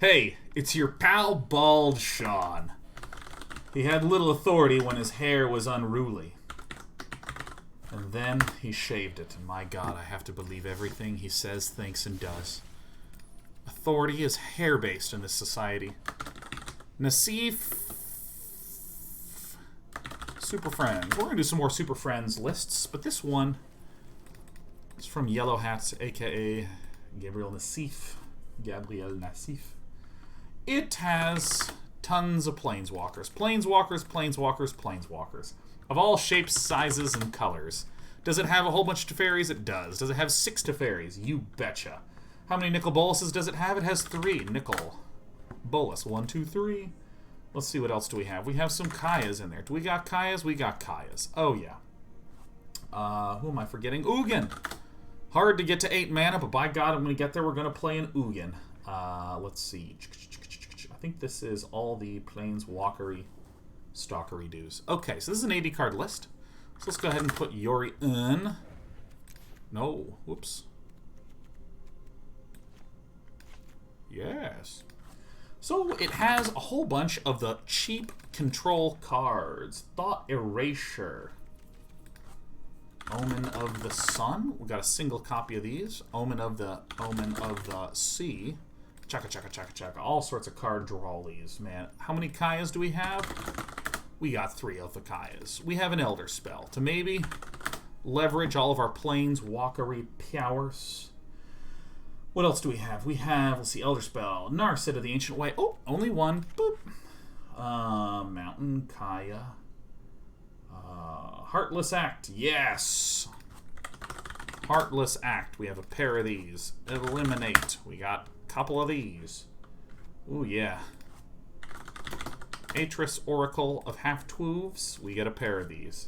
Hey, it's your pal Bald Sean. He had little authority when his hair was unruly. And then he shaved it, and my God, I have to believe everything he says, thinks, and does. Authority is hair-based in this society. Nassif. Super Friends. We're going to do some more Super Friends lists, but this one is from Yellow Hats, a.k.a. Gabriel Nassif. Gabriel Nassif. It has tons of planeswalkers. Planeswalkers, planeswalkers, planeswalkers. Of all shapes, sizes, and colors. Does it have a whole bunch of Teferis? It does. Does it have 6 Teferis? You betcha. How many Nicol Bolases does it have? It has 3. Nicol. Bolas. 1, 2, 3. Let's see, what else do we have? We have some Kayas in there. Do we got Kayas? We got Kayas. Oh, yeah. Who am I forgetting? Ugin. Hard to get to 8 mana, but by God, when we get there, we're going to play an Ugin. Let's see. I think this is all the planeswalkery stalkery dues. Okay, so this is an 80 card list. So let's go ahead and put Yorion. No, whoops. Yes. So it has a whole bunch of the cheap control cards. Thought Erasure. Omen of the Sun. We got a single copy of these. Omen of the Sea. Chaka chaka chaka chaka. All sorts of card drawlies, man. How many Kayas do we have? We got 3 of the Kayas. We have an Elderspell to maybe leverage all of our planeswalkery powers. What else do we have? We have, let's see, Elderspell, Narset of the Ancient Way. Oh, only one. Boop. Mountain, Kaya. Heartless Act. Yes. Heartless Act. We have a pair of these. Eliminate. We got a couple of these. Ooh, yeah. Atris Oracle of Half-Twooves. We get a pair of these.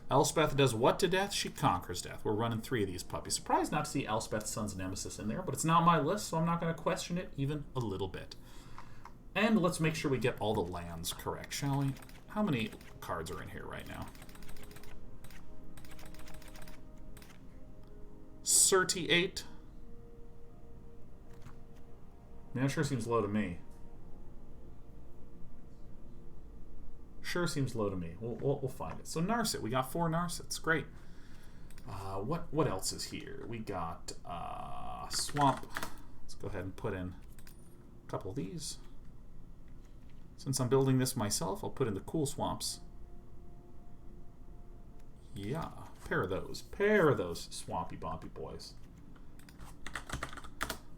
Elspeth does what to death? She conquers death. We're running 3 of these puppies. Surprised not to see Elspeth's Son's Nemesis in there, but it's not my list, so I'm not going to question it even a little bit. And let's make sure we get all the lands correct, shall we? How many cards are in here right now? 38. I mean, that sure seems low to me. Sure seems low to me. We'll find it. So Narset, we got 4 Narsets. Great. What else is here? We got Swamp. Let's go ahead and put in a couple of these. Since I'm building this myself, I'll put in the cool swamps. Yeah, pair of those. Pair of those swampy bompy boys.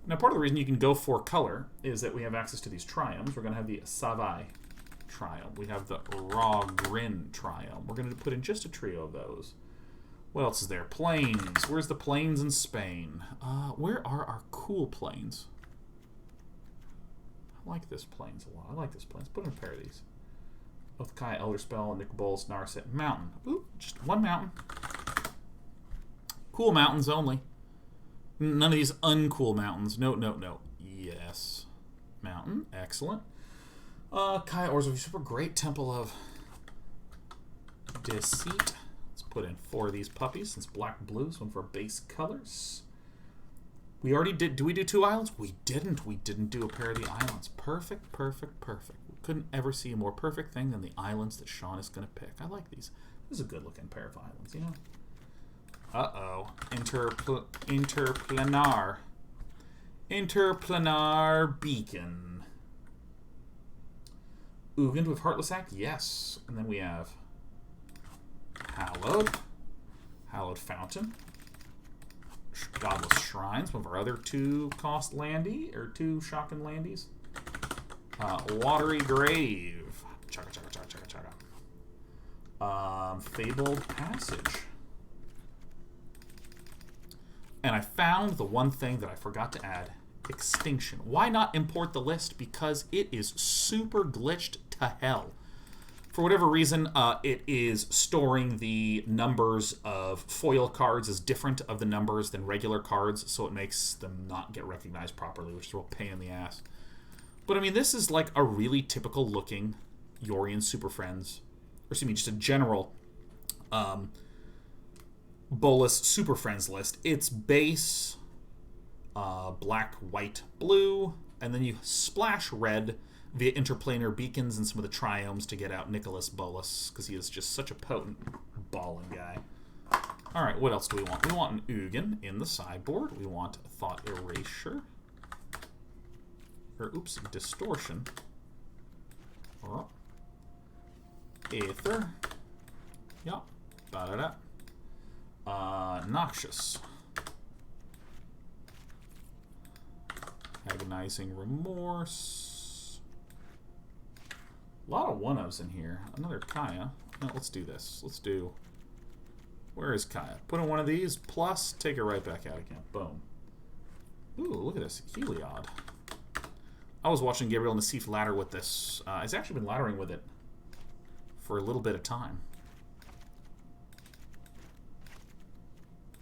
Now, part of the reason you can go for color is that we have access to these triomes. We're going to have the Savai Triome. We have the Raugrin Triome. We're going to put in just a trio of those. What else is there? Plains. Where's the plains in Spain? Where are our cool plains? I like this plains a lot. I like this plains. Put in a pair of these. Both Kai, Elderspell, Nicol Bolas, Narset, Mountain. Ooh, just one mountain. Cool mountains only. None of these uncool mountains. No, no, no. Yes. Mountain. Excellent. Kai, Orzhov, Usurper. Great. Temple of Deceit. Let's put in 4 of these puppies since black and blue is one of our base colors. We already did. Do we do 2 islands? We didn't. We didn't do a pair of the islands. Perfect, perfect, perfect. We couldn't ever see a more perfect thing than the islands that Sean is going to pick. I like these. This is a good looking pair of islands, you know? Uh-oh. Interplanar. Interplanar beacon. Ugin with Heartless Act? Yes. And then we have Hallowed. Hallowed Fountain. Godless Shrines, one of our other 2-cost landy, or 2 shocking landies. Watery Grave. Chaka, chaka, chaka, chaka, chaka. Fabled Passage. And I found the one thing that I forgot to add. Extinction. Why not import the list? Because it is super glitched to hell. For whatever reason, it is storing the numbers of foil cards as different of the numbers than regular cards, so it makes them not get recognized properly, which is a real pain in the ass. But I mean, this is like a really typical looking Yorion Super Friends, or excuse me, just a general Bolas Super Friends list. It's base, black, white, blue, and then you splash red via interplanar beacons and some of the triomes to get out Nicholas Bolas, because he is just such a potent balling guy. Alright, what else do we want? We want an Ugin in the sideboard. We want Thought Erasure. Or, oops, Distortion. Oh. Aether. Yup. Da-da-da. Noxious. Agonizing Remorse. A lot of one-ofs in here. Another Kaya. No, let's do this. Let's do... Where is Kaya? Put in one of these, plus take it right back out again. Boom. Ooh, look at this. Heliod. I was watching Gabriel Nassif ladder with this. I've actually been laddering with it for a little bit of time.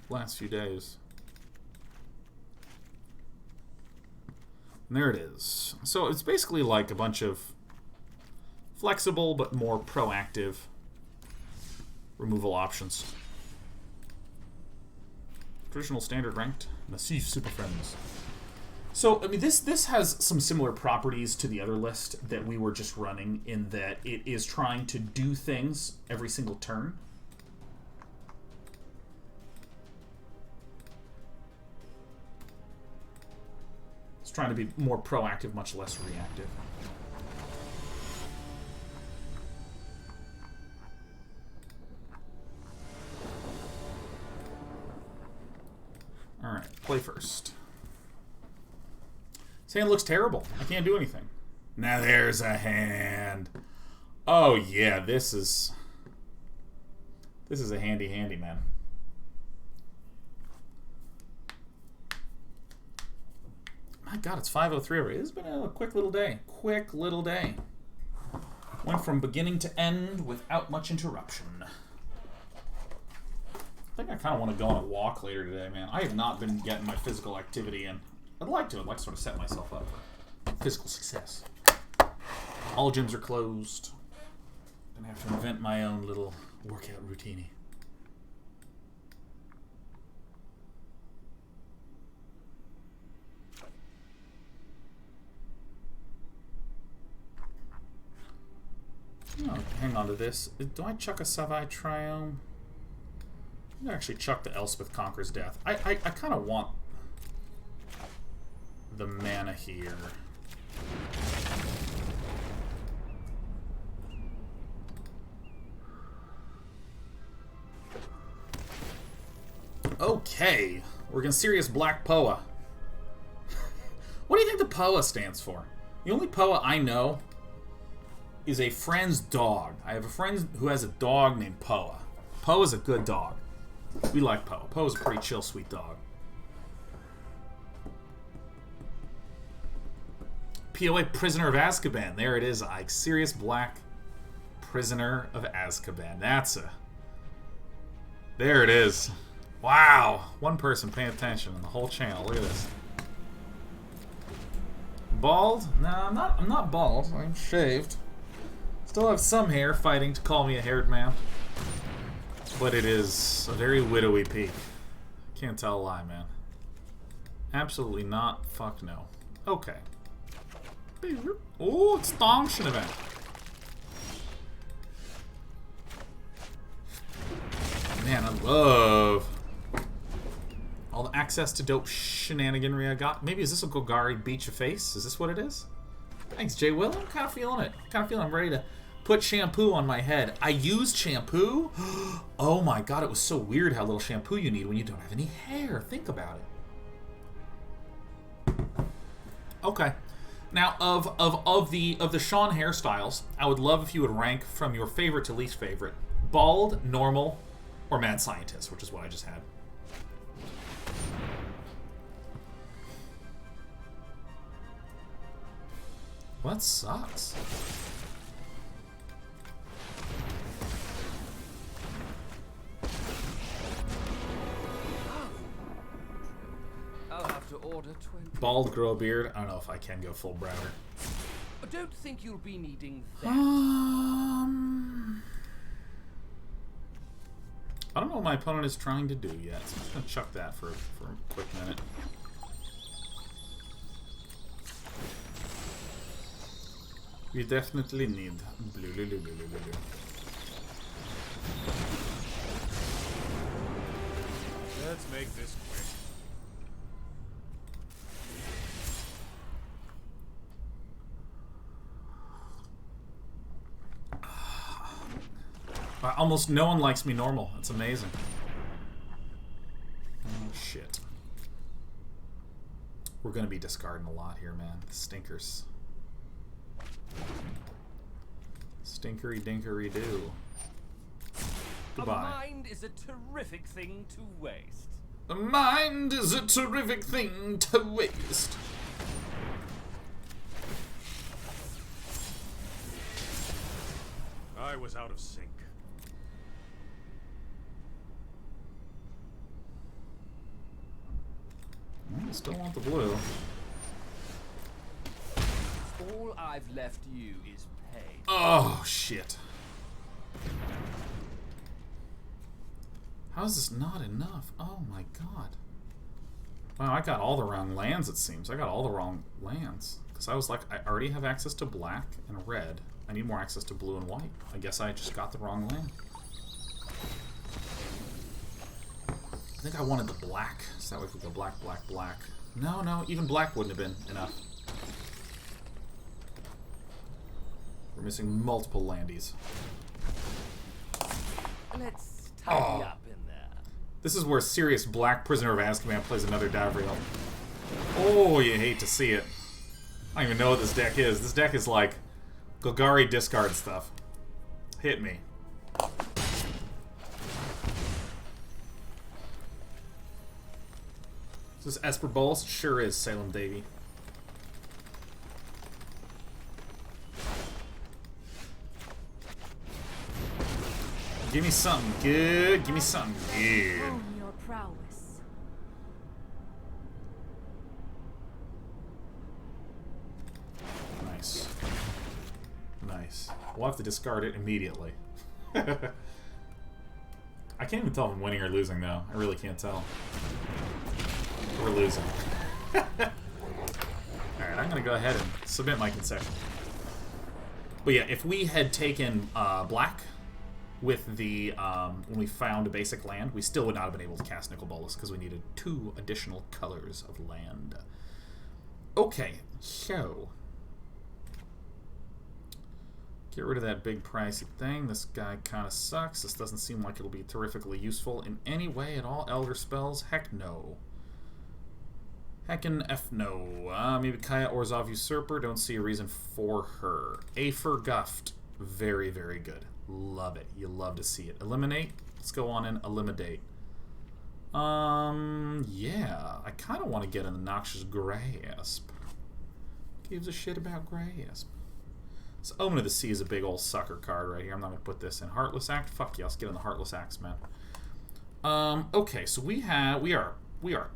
Last few days. And there it is. So it's basically like a bunch of flexible but more proactive removal options. Traditional, standard, ranked, Nassif, Superfriends. So, I mean, this has some similar properties to the other list that we were just running, in that it is trying to do things every single turn. It's trying to be more proactive, much less reactive. Alright, play first. This hand looks terrible. I can't do anything. Now there's a hand. Oh yeah, this is a handy man. My god, it's 5:03 already. It's been a quick little day. Quick little day. Went from beginning to end without much interruption. I think I kind of want to go on a walk later today, man. I have not been getting my physical activity in. I'd like to sort of set myself up for physical success. All gyms are closed. Gonna have to invent my own little workout routine. Oh, hang on to this. Do I chuck a Savai Triome? I'm gonna actually chuck the Elspeth Conquers Death. I kind of want the mana here. Okay, we're gonna serious Black Poa. What do you think the Poa stands for? The only Poa I know is a friend's dog. I have a friend who has a dog named Poa. Poa's a good dog. We like Poa. Poa's a pretty chill, sweet dog. POA Prisoner of Azkaban. There it is, Ike. Sirius Black Prisoner of Azkaban. That's a... There it is. Wow. One person paying attention on the whole channel. Look at this. Bald? No, I'm not bald. I'm shaved. Still have some hair fighting to call me a haired man. But it is a very widowy peak. Can't tell a lie, man. Absolutely not. Fuck no. Okay. Oh, it's Thongtion event. Man, I love all the access to dope shenaniganry I got. Maybe is this a Golgari Beach of Face? Is this what it is? Thanks, Jay Will. I'm kind of feeling it. I'm ready to put shampoo on my head. I used shampoo? Oh my god, it was so weird how little shampoo you need when you don't have any hair. Think about it. Okay. Now, of the Sean hairstyles, I would love if you would rank from your favorite to least favorite. Bald, normal, or mad scientist, which is what I just had. What sucks? I'll have to order 20. Bald, grow a beard. I don't know if I can go full browner. I don't think you'll be needing that. I don't know what my opponent is trying to do yet, so I'm just gonna chuck that for a quick minute. We definitely need blue, blue, blue, blue, blue, blue. Let's make this quick. Almost no one likes me normal. It's amazing. Oh, shit. We're gonna be discarding a lot here, man. Stinkers. Stinkery dinkery do. Goodbye. A mind is a terrific thing to waste. A mind is a terrific thing to waste. I was out of sync. I still want the blue. All I've left you is pain. Oh, shit. How is this not enough? Oh my god. Wow, I got all the wrong lands, it seems. I got all the wrong lands. Because I was like, I already have access to black and red. I need more access to blue and white. I guess I just got the wrong land. I think I wanted the black, so that way we could go black, black, black. No, no, even black wouldn't have been enough. We're missing multiple landies. Let's tidy up in there. This is where serious black Prisoner of Azkaban plays another Davriel. Oh, you hate to see it. I don't even know what this deck is. This deck is like Golgari discard stuff. Hit me. Is this Esper Bolas? Sure is, Salem Davy. Give me something good. Give me something good. Own your prowess. Nice. Nice. We'll have to discard it immediately. I can't even tell if I'm winning or losing, though. I really can't tell. We're losing. Alright, I'm going to go ahead and submit my concession. But yeah, if we had taken black with the, when we found a basic land, we still would not have been able to cast Nicol Bolas because we needed 2 additional colors of land. Okay, so get rid of that big pricey thing. This guy kind of sucks. This doesn't seem like it'll be terrifically useful in any way at all. Elder Spells? Heck no. Heckin' F no. Maybe Kaya Orzhov Usurper. Don't see a reason for her. Aether Guft. Very, very good. Love it. You love to see it. Eliminate. Let's go on and eliminate. Yeah. I kind of want to get in the Noxious Grasp. Gives a shit about Grasp. So Omen of the Sea is a big old sucker card right here. I'm not going to put this in. Heartless Act? Fuck yeah, let's get in the Heartless Acts, man. Okay, so we are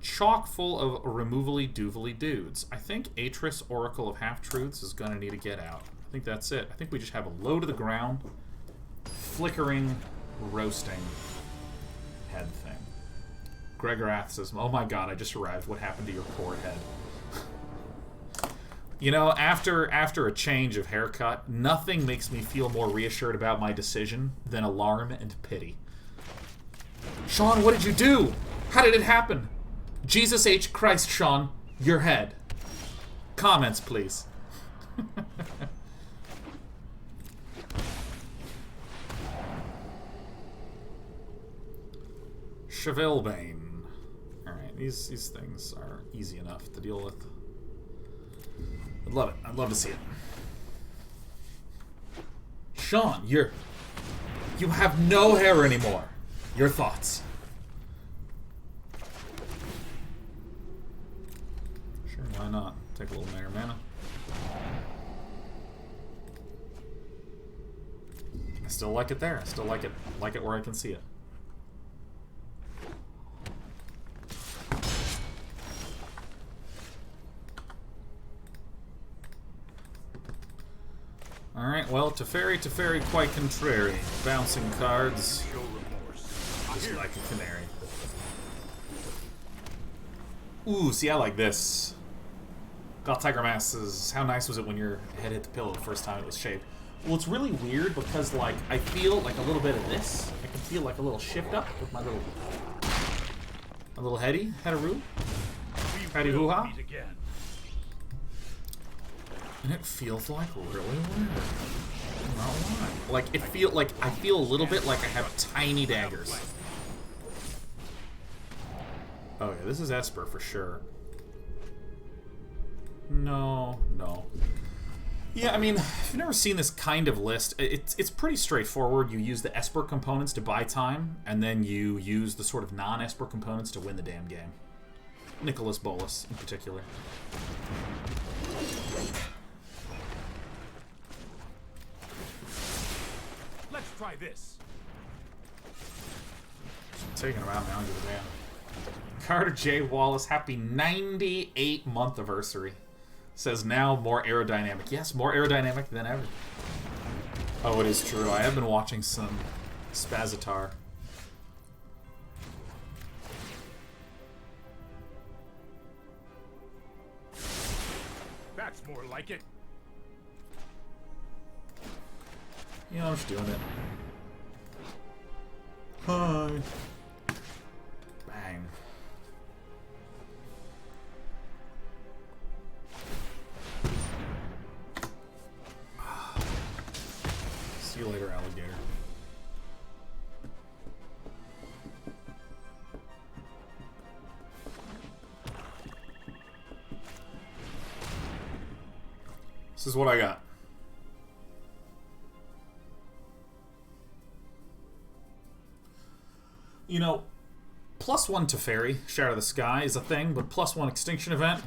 chock full of removally doovally dudes. I think Atris, Oracle of Half-Truths, is going to need to get out. I think that's it. I think we just have a low to the ground, flickering, roasting head thing. Gregorath says, oh my god, I just arrived. What happened to your poor head? You know, after a change of haircut, nothing makes me feel more reassured about my decision than alarm and pity. Sean, what did you do? How did it happen? Jesus H. Christ, Sean, your head. Comments, please. Chevalbane. Alright, these things are easy enough to deal with. I'd love it. I'd love to see it. Sean, you have no hair anymore. Your thoughts. Sure, why not? Take a little Mayor Mana. I still like it there. I still like it where I can see it. Alright, well, Teferi, quite contrary. Bouncing cards. Just like a canary. Ooh, see, I like this. God Tiger Mass says, how nice was it when your head hit the pillow the first time it was shaved? Well, it's really weird because, like, I feel like a little bit of this. I can feel like a little shift up with my little headaroo. Howdy hoo-ha. And it feels like really weird. I'm not lying. Like, I feel a little bit like I have tiny daggers. Oh yeah, this is Esper for sure. No. Yeah, I mean, if you've never seen this kind of list, it's pretty straightforward. You use the Esper components to buy time, and then you use the sort of non-Esper components to win the damn game. Nicholas Bolas, in particular. Let's try this. Taking him out now into the damn. Carter J. Wallace, happy 98th month anniversary. Says now more aerodynamic. Yes, more aerodynamic than ever. Oh, it is true. I have been watching some Spazitar. That's more like it. You know, I'm just doing it. Hi. Bang. See you later, alligator. This is what I got. You know, +1 Teferi, Shadow the Sky, is a thing, but +1 Extinction Event,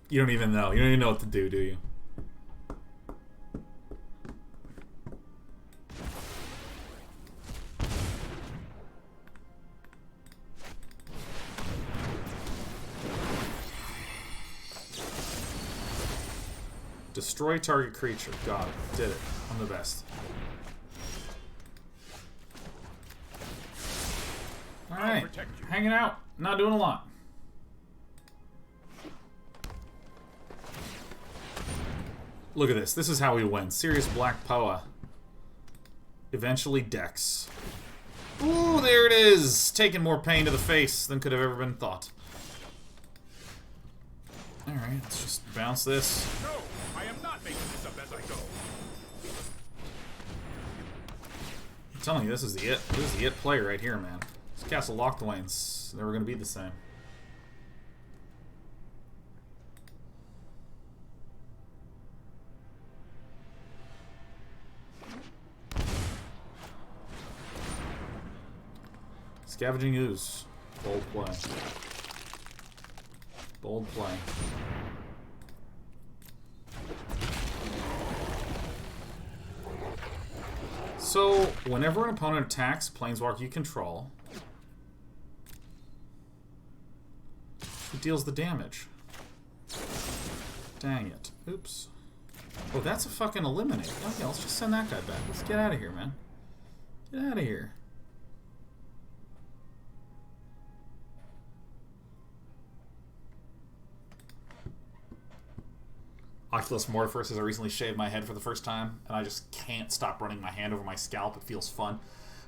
you don't even know. You don't even know what to do you? Destroy target creature. Got it. Did it. I'm the best. Alright. Hanging out. Not doing a lot. Look at this. This is how we win. Serious Black Poa. Eventually Dex. Ooh, there it is! Taking more pain to the face than could have ever been thought. Alright, let's just bounce this. No, I am not making this up as I go. I'm telling you, this is the it. This is the it play right here, man. This Castle Locthwain's never gonna be the same. Scavenging Ooze. Bold play. Bold play. So, whenever an opponent attacks Planeswalker you control, he deals the damage. Dang it. Oops. Oh, that's a fucking eliminate. Okay, let's just send that guy back. Let's get out of here, man. Get out of here. Oculus Mortifer says I recently shaved my head for the first time, and I just can't stop running my hand over my scalp. It feels fun.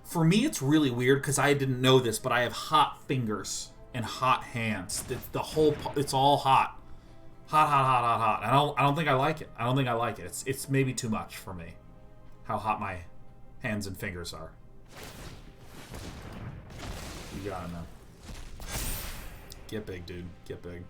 For me, it's really weird because I didn't know this, but I have hot fingers and hot hands. It's all hot. Hot. I don't think I like it. I don't think I like it. It's maybe too much for me. How hot my hands and fingers are. You got it, man. Get big, dude. Get big.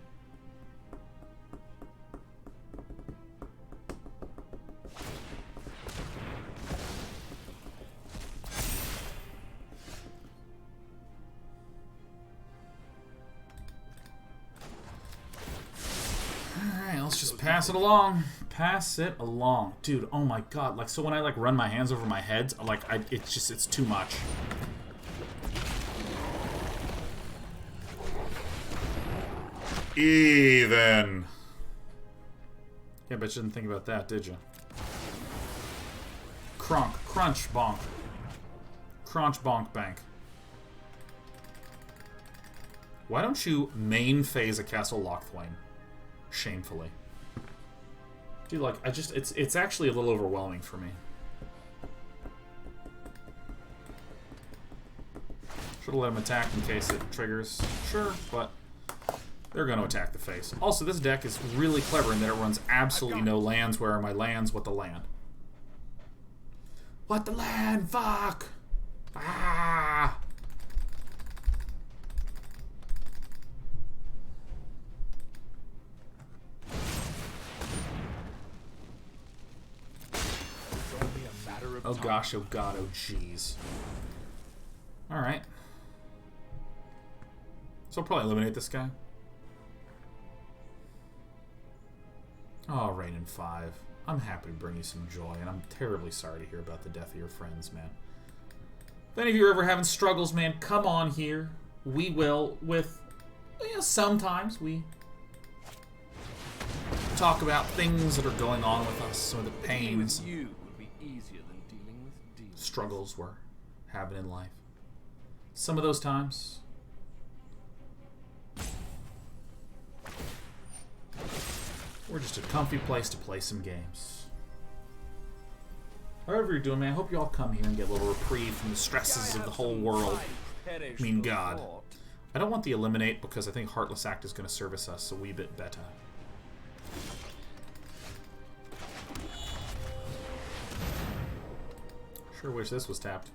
Let's just pass it along. Pass it along. Dude, oh my god. Like, so when I, like, run my hands over my head, like, it's too much. Even. Yeah, but you didn't think about that, did you? Crunch, bonk. Crunch, bonk, bank. Why don't you main phase a Castle Locthwain? Shamefully. Dude, like, it's actually a little overwhelming for me. Should have let him attack in case it triggers. Sure, but they're going to attack the face. Also, this deck is really clever in that it runs absolutely no lands. Where are my lands? What the land? What the land? Fuck! Ah! Oh gosh, oh god, oh jeez. Alright. So I'll probably eliminate this guy. Oh, Rain in 5. I'm happy to bring you some joy, and I'm terribly sorry to hear about the death of your friends, man. If any of you are ever having struggles, man, come on here. We will, with... You know, sometimes we talk about things that are going on with us, some of the pains, struggles we're having in life. Some of those times, we're just a comfy place to play some games. However you're doing, man, I hope you all come here and get a little reprieve from the stresses of the whole world. I mean, God. I don't want the eliminate because I think Heartless Act is going to service us a wee bit better. Sure wish this was tapped.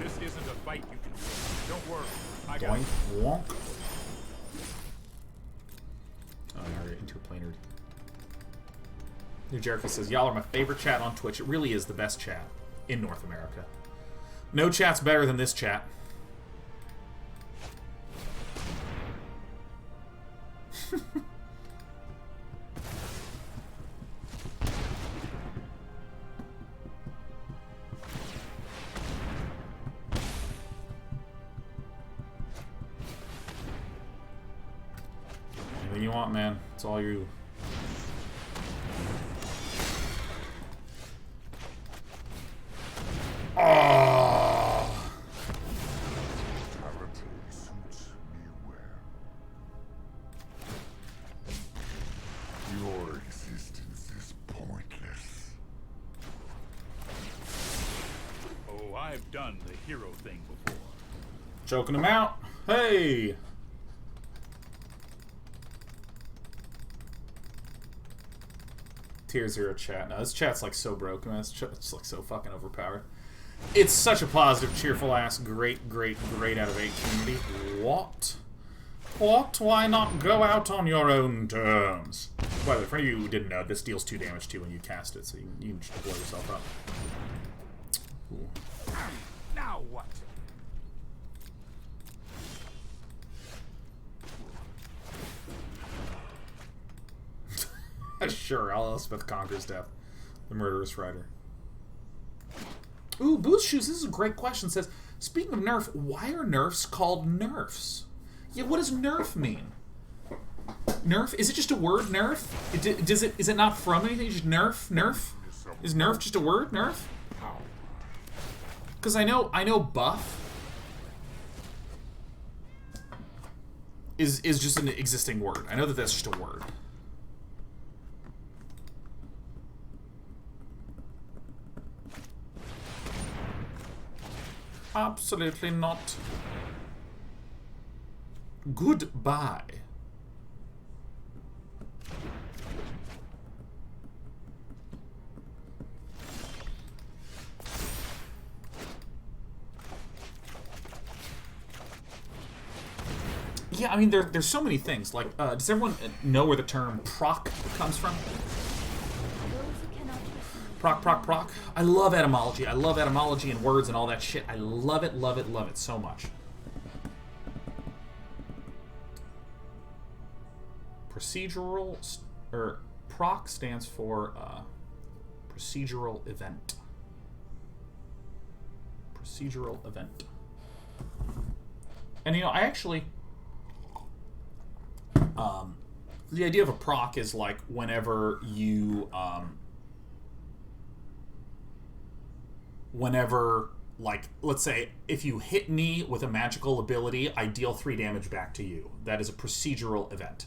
This isn't a fight you can win. Don't worry. I got Doink, it. wonk. Oh, I already interplanered. New Jericho says, y'all are my favorite chat on Twitch. It really is the best chat in North America. No chat's better than this chat. Anything you want, man. It's all you. Oh! Suits me well. Your existence is pointless. Oh, I've done the hero thing before. Choking him out. Hey! Tier 0 chat. Now, this chat's like so broken, man. It's like so fucking overpowered. It's such a positive, cheerful ass, great out of 8 community. What? What? Why not go out on your own terms? By the way, for any of you who didn't know, this deals 2 damage too when you cast it, so you can just blow yourself up. Ooh. Now what? Sure, Elspeth conquers death. The murderous rider. Ooh, Boost Shoes, this is a great question. It says, speaking of nerf, why are nerfs called nerfs? Yeah, what does nerf mean? Nerf? Is it just a word, nerf? Is it not from anything? Just nerf? Nerf? Is nerf just a word, nerf? Because I know buff is just an existing word. I know that that's just a word. Absolutely not. Goodbye. Yeah, I mean, there's so many things. Like, does everyone know where the term proc comes from? Proc. I love etymology. I love etymology and words and all that shit. I love it so much. Procedural, or proc stands for procedural event. Procedural event. And you know, I actually, the idea of a proc is like whenever you, whenever, like, let's say, if you hit me with a magical ability, I deal 3 damage back to you. That is a procedural event.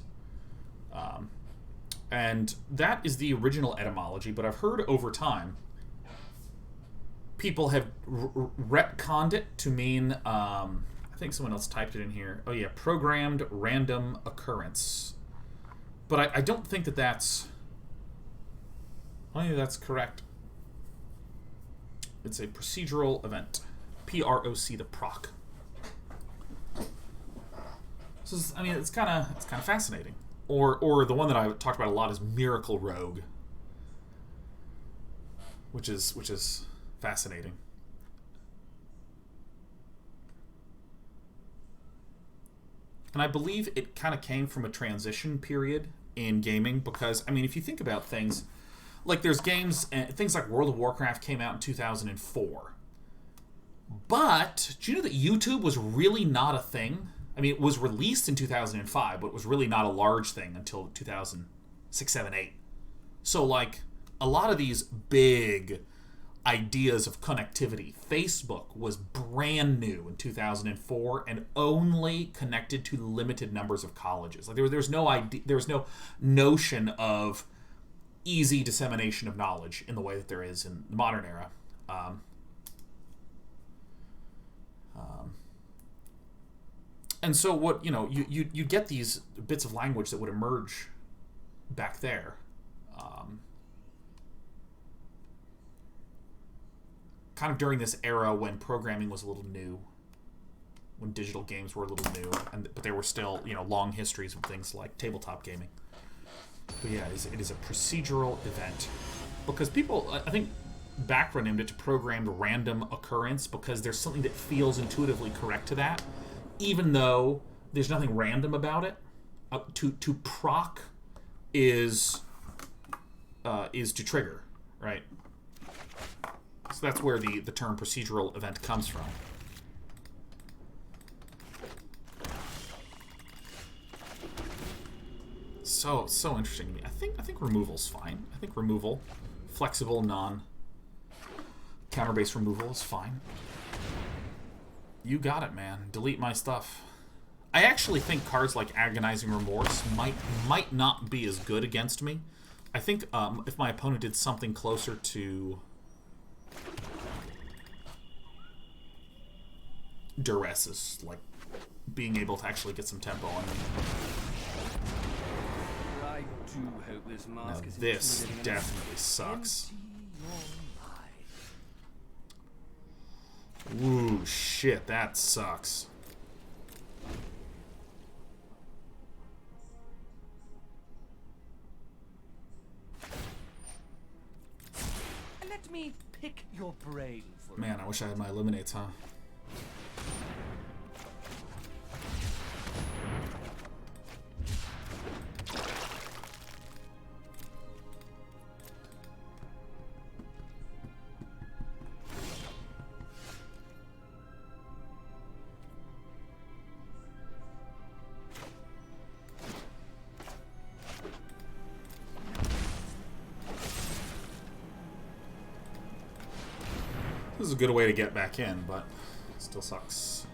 And that is the original etymology, but I've heard over time people have retconned it to mean, I think someone else typed it in here. Oh yeah, programmed random occurrence. But I don't think that that's... I don't think that's correct. It's a procedural event. PROC, the proc. So I mean, it's kind of fascinating. Or the one that I talked about a lot is Miracle Rogue, which is fascinating. And I believe it kind of came from a transition period in gaming, because I mean, if you think about things, like there's games, things like World of Warcraft came out in 2004. But do you know that YouTube was really not a thing? I mean, it was released in 2005, but it was really not a large thing until 2006, 7, 8. So, like, a lot of these big ideas of connectivity, Facebook was brand new in 2004 and only connected to limited numbers of colleges. Like, there's no idea, there's no notion of easy dissemination of knowledge in the way that there is in the modern era. And so what, you know, you get these bits of language that would emerge back there. Kind of during this era when programming was a little new, when digital games were a little new, but there were still, you know, long histories of things like tabletop gaming. But yeah, it is a procedural event. Because people, I think, backronym it to programmed random occurrence because there's something that feels intuitively correct to that, even though there's nothing random about it. To proc is to trigger, right? So that's where the term procedural event comes from. So interesting to me. I think removal's fine. I think removal, flexible, counter-based removal is fine. You got it, man. Delete my stuff. I actually think cards like Agonizing Remorse might not be as good against me. I think if my opponent did something closer to Duress, is like being able to actually get some tempo on me. I do hope this mask is this definitely sucks. Ooh, shit, that sucks. Let me pick your brain for Man, I wish I had my eliminates, huh? This is a good way to get back in, but it still sucks.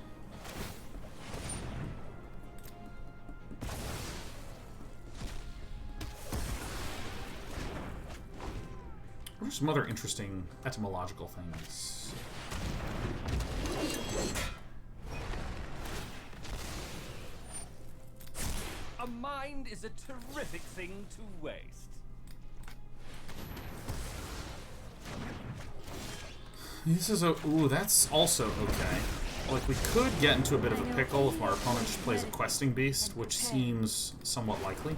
What are some other interesting etymological things? A mind is a terrific thing to waste. This is a... Ooh, that's also okay. Like, we could get into a bit of a pickle if our opponent just plays a questing beast, which seems somewhat likely.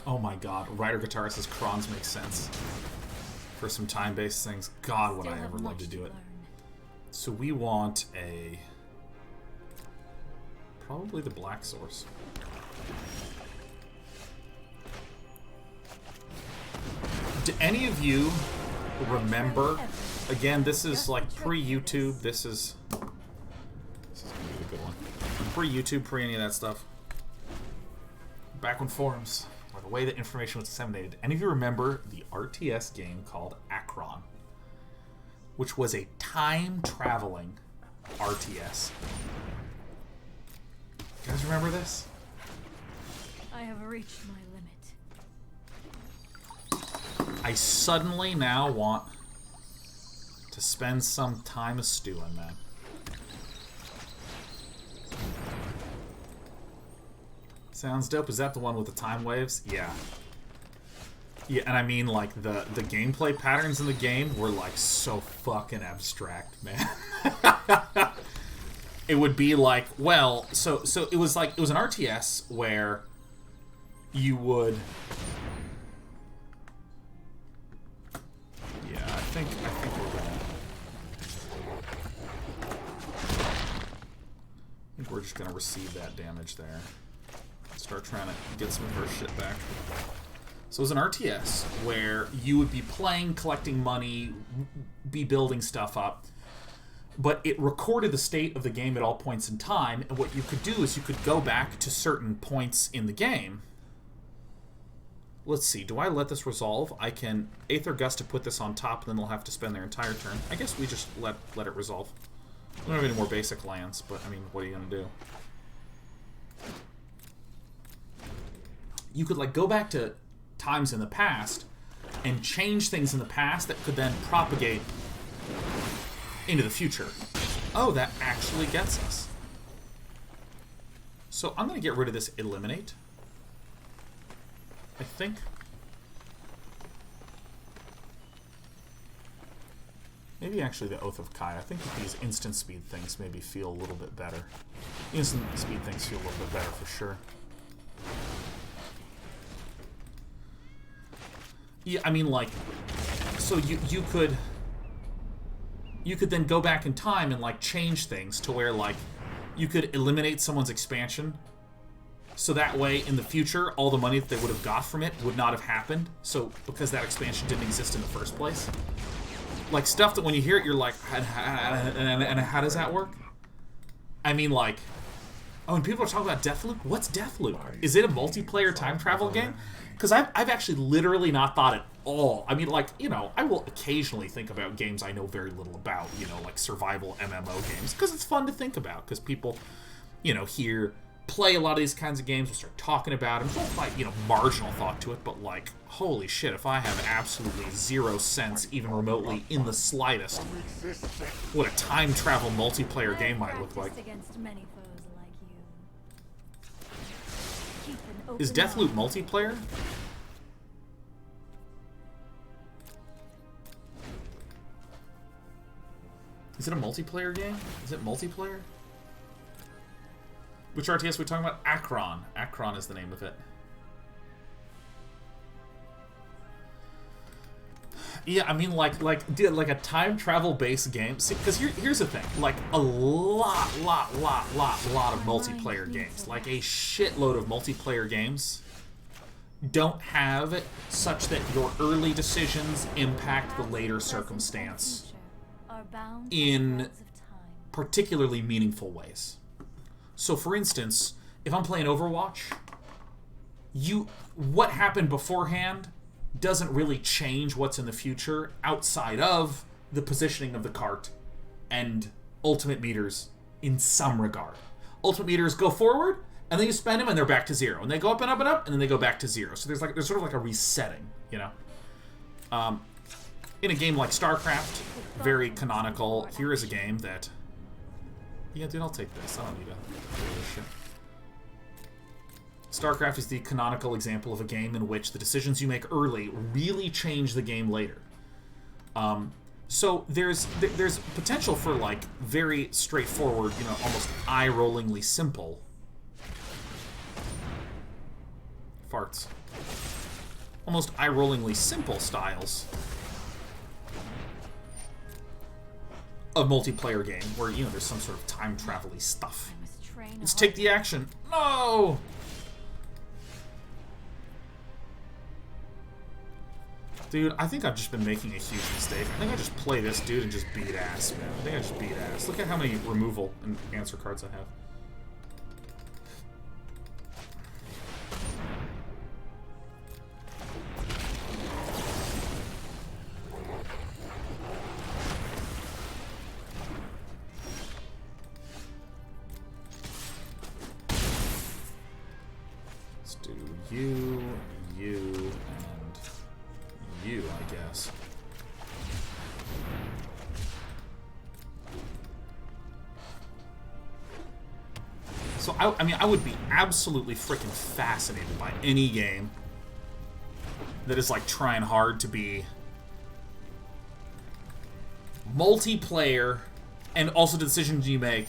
Oh my god, Rider Guitar says Krons makes sense. For some time-based things. God, would I ever love to do it. So we want a... Probably the black source. Do any of you remember? Again, this is like pre-YouTube. This is gonna be a good one. Pre-YouTube, pre any of that stuff. Back when forums were the way that information was disseminated. Any of you remember the RTS game called Akron, which was a time-traveling RTS? You guys remember this? I have reached my limit. I suddenly now want to spend some time a-stewing, man. Sounds dope. Is that the one with the time waves? Yeah. Yeah, and I mean, like, the gameplay patterns in the game were, like, so fucking abstract, man. It would be like, well, so it was like, it was an RTS where you would... Yeah, I think we're gonna... I think we're just gonna receive that damage there. Start trying to get some of our shit back. So it was an RTS where you would be playing, collecting money, be building stuff up, but it recorded the state of the game at all points in time, and what you could do is you could go back to certain points in the game. Let's see, do I let this resolve? I can Aether Gust to put this on top, and then they'll have to spend their entire turn. I guess we just let it resolve. We don't have any more basic lands, but I mean, what are you gonna do? You could, like, go back to times in the past and change things in the past that could then propagate into the future. Oh, that actually gets us. So I'm going to get rid of this eliminate, I think. Maybe actually the Oath of Kai. I think that these instant speed things maybe feel a little bit better. Instant speed things feel a little bit better for sure. Yeah, I mean, like, so you could then go back in time and, like, change things to where, like, you could eliminate someone's expansion, so that way in the future all the money that they would have got from it would not have happened, so because that expansion didn't exist in the first place. Like, stuff that when you hear it you're like, and how does that work? I mean, like, oh, when people are talking about Deathloop, what's Deathloop? Is it a multiplayer time travel game? Because I've actually literally not thought at all. I mean, like, you know, I will occasionally think about games I know very little about, you know, like survival MMO games, because it's fun to think about, because people, you know, play a lot of these kinds of games, will start talking about them, don't apply, you know, marginal thought to it, but, like, holy shit, if I have absolutely zero sense, even remotely in the slightest, what a time travel multiplayer game might look like. Is Deathloop multiplayer? Is it a multiplayer game? Is it multiplayer? Which RTS are we talking about? Akron. Akron is the name of it. Yeah, I mean, like a time travel based game. See, because here's the thing, like a lot of multiplayer games, like a shitload of multiplayer games, don't have it such that your early decisions impact the later circumstance in particularly meaningful ways. So, for instance, if I'm playing Overwatch, what happened beforehand doesn't really change what's in the future outside of the positioning of the cart and ultimate meters in some regard. Ultimate meters go forward, and then you spend them, and they're back to zero. And they go up and up and up, and then they go back to zero. So there's sort of like a resetting, you know? In a game like StarCraft, very canonical, here is a game that... Yeah, dude, I'll take this. I don't need this shit. StarCraft is the canonical example of a game in which the decisions you make early really change the game later. So there's potential for, like, very straightforward, you know, almost eye-rollingly simple farts. Almost eye-rollingly simple styles of multiplayer game where, you know, there's some sort of time travel-y stuff. Let's take the action. No! Dude, I think I've just been making a huge mistake. I think I just play this dude and just beat ass, man. I think I just beat ass. Look at how many removal and answer cards I have. do you, and you, I guess. So, I mean, I would be absolutely freaking fascinated by any game that is, like, trying hard to be multiplayer, and also the decisions you make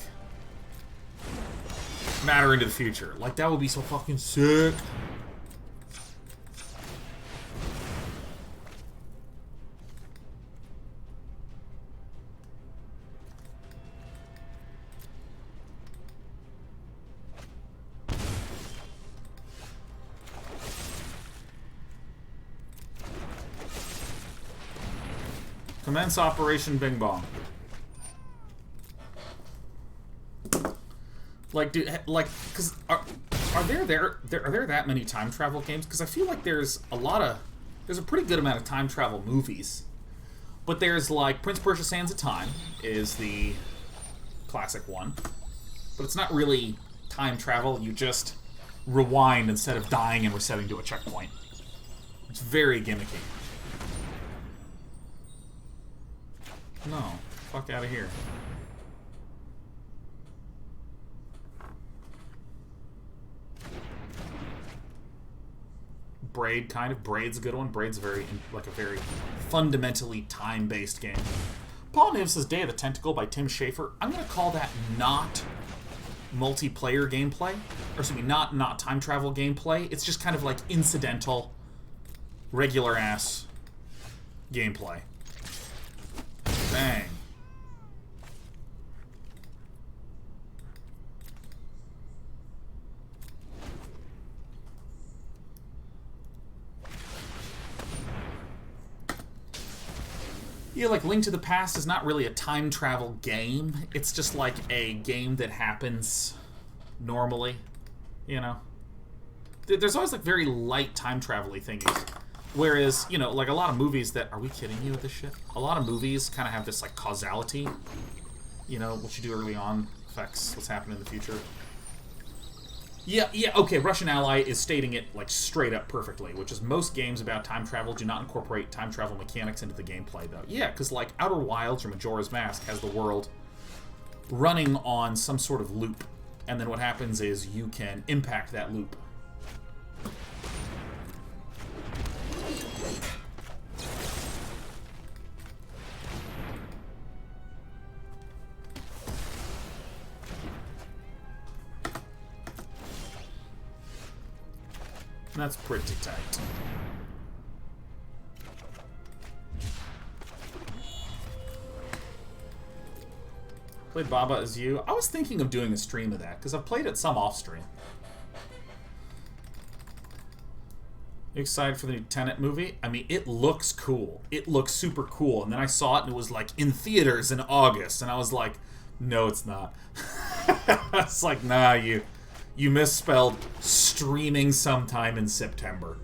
matter into the future. Like, that would be so fucking sick. Commence Operation Bing Bong. Like, dude, like, because are there that many time travel games? Because I feel like there's a pretty good amount of time travel movies, but there's like Prince Persia: Sands of Time is the classic one, but it's not really time travel. You just rewind instead of dying and resetting to a checkpoint. It's very gimmicky. No, fuck out of here. Braid, kind of. Braid's a good one. Braid's a very fundamentally time-based game. Paul Nivs' Day of the Tentacle by Tim Schafer. I'm going to call that not multiplayer gameplay. Or excuse me, not time travel gameplay. It's just kind of like incidental, regular-ass gameplay. Bang. Yeah, like Link to the Past is not really a time travel game. It's just like a game that happens normally, you know? There's always like very light time travel-y thingies. Whereas, you know, like a lot of movies that... Are we kidding you with this shit? A lot of movies kind of have this like causality. You know, what you do early on affects what's happening in the future. Yeah, okay, Russian Ally is stating it, like, straight up perfectly, which is most games about time travel do not incorporate time travel mechanics into the gameplay, though. Yeah, because, like, Outer Wilds or Majora's Mask has the world running on some sort of loop, and then what happens is you can impact that loop. That's pretty tight. Played Baba as you. I was thinking of doing a stream of that, because I've played it some off-stream. You excited for the new Tenet movie? I mean, it looks cool. It looks super cool. And then I saw it, and it was, like, in theaters in August. And I was like, no, it's not. It's like, nah, you misspelled streaming sometime in September.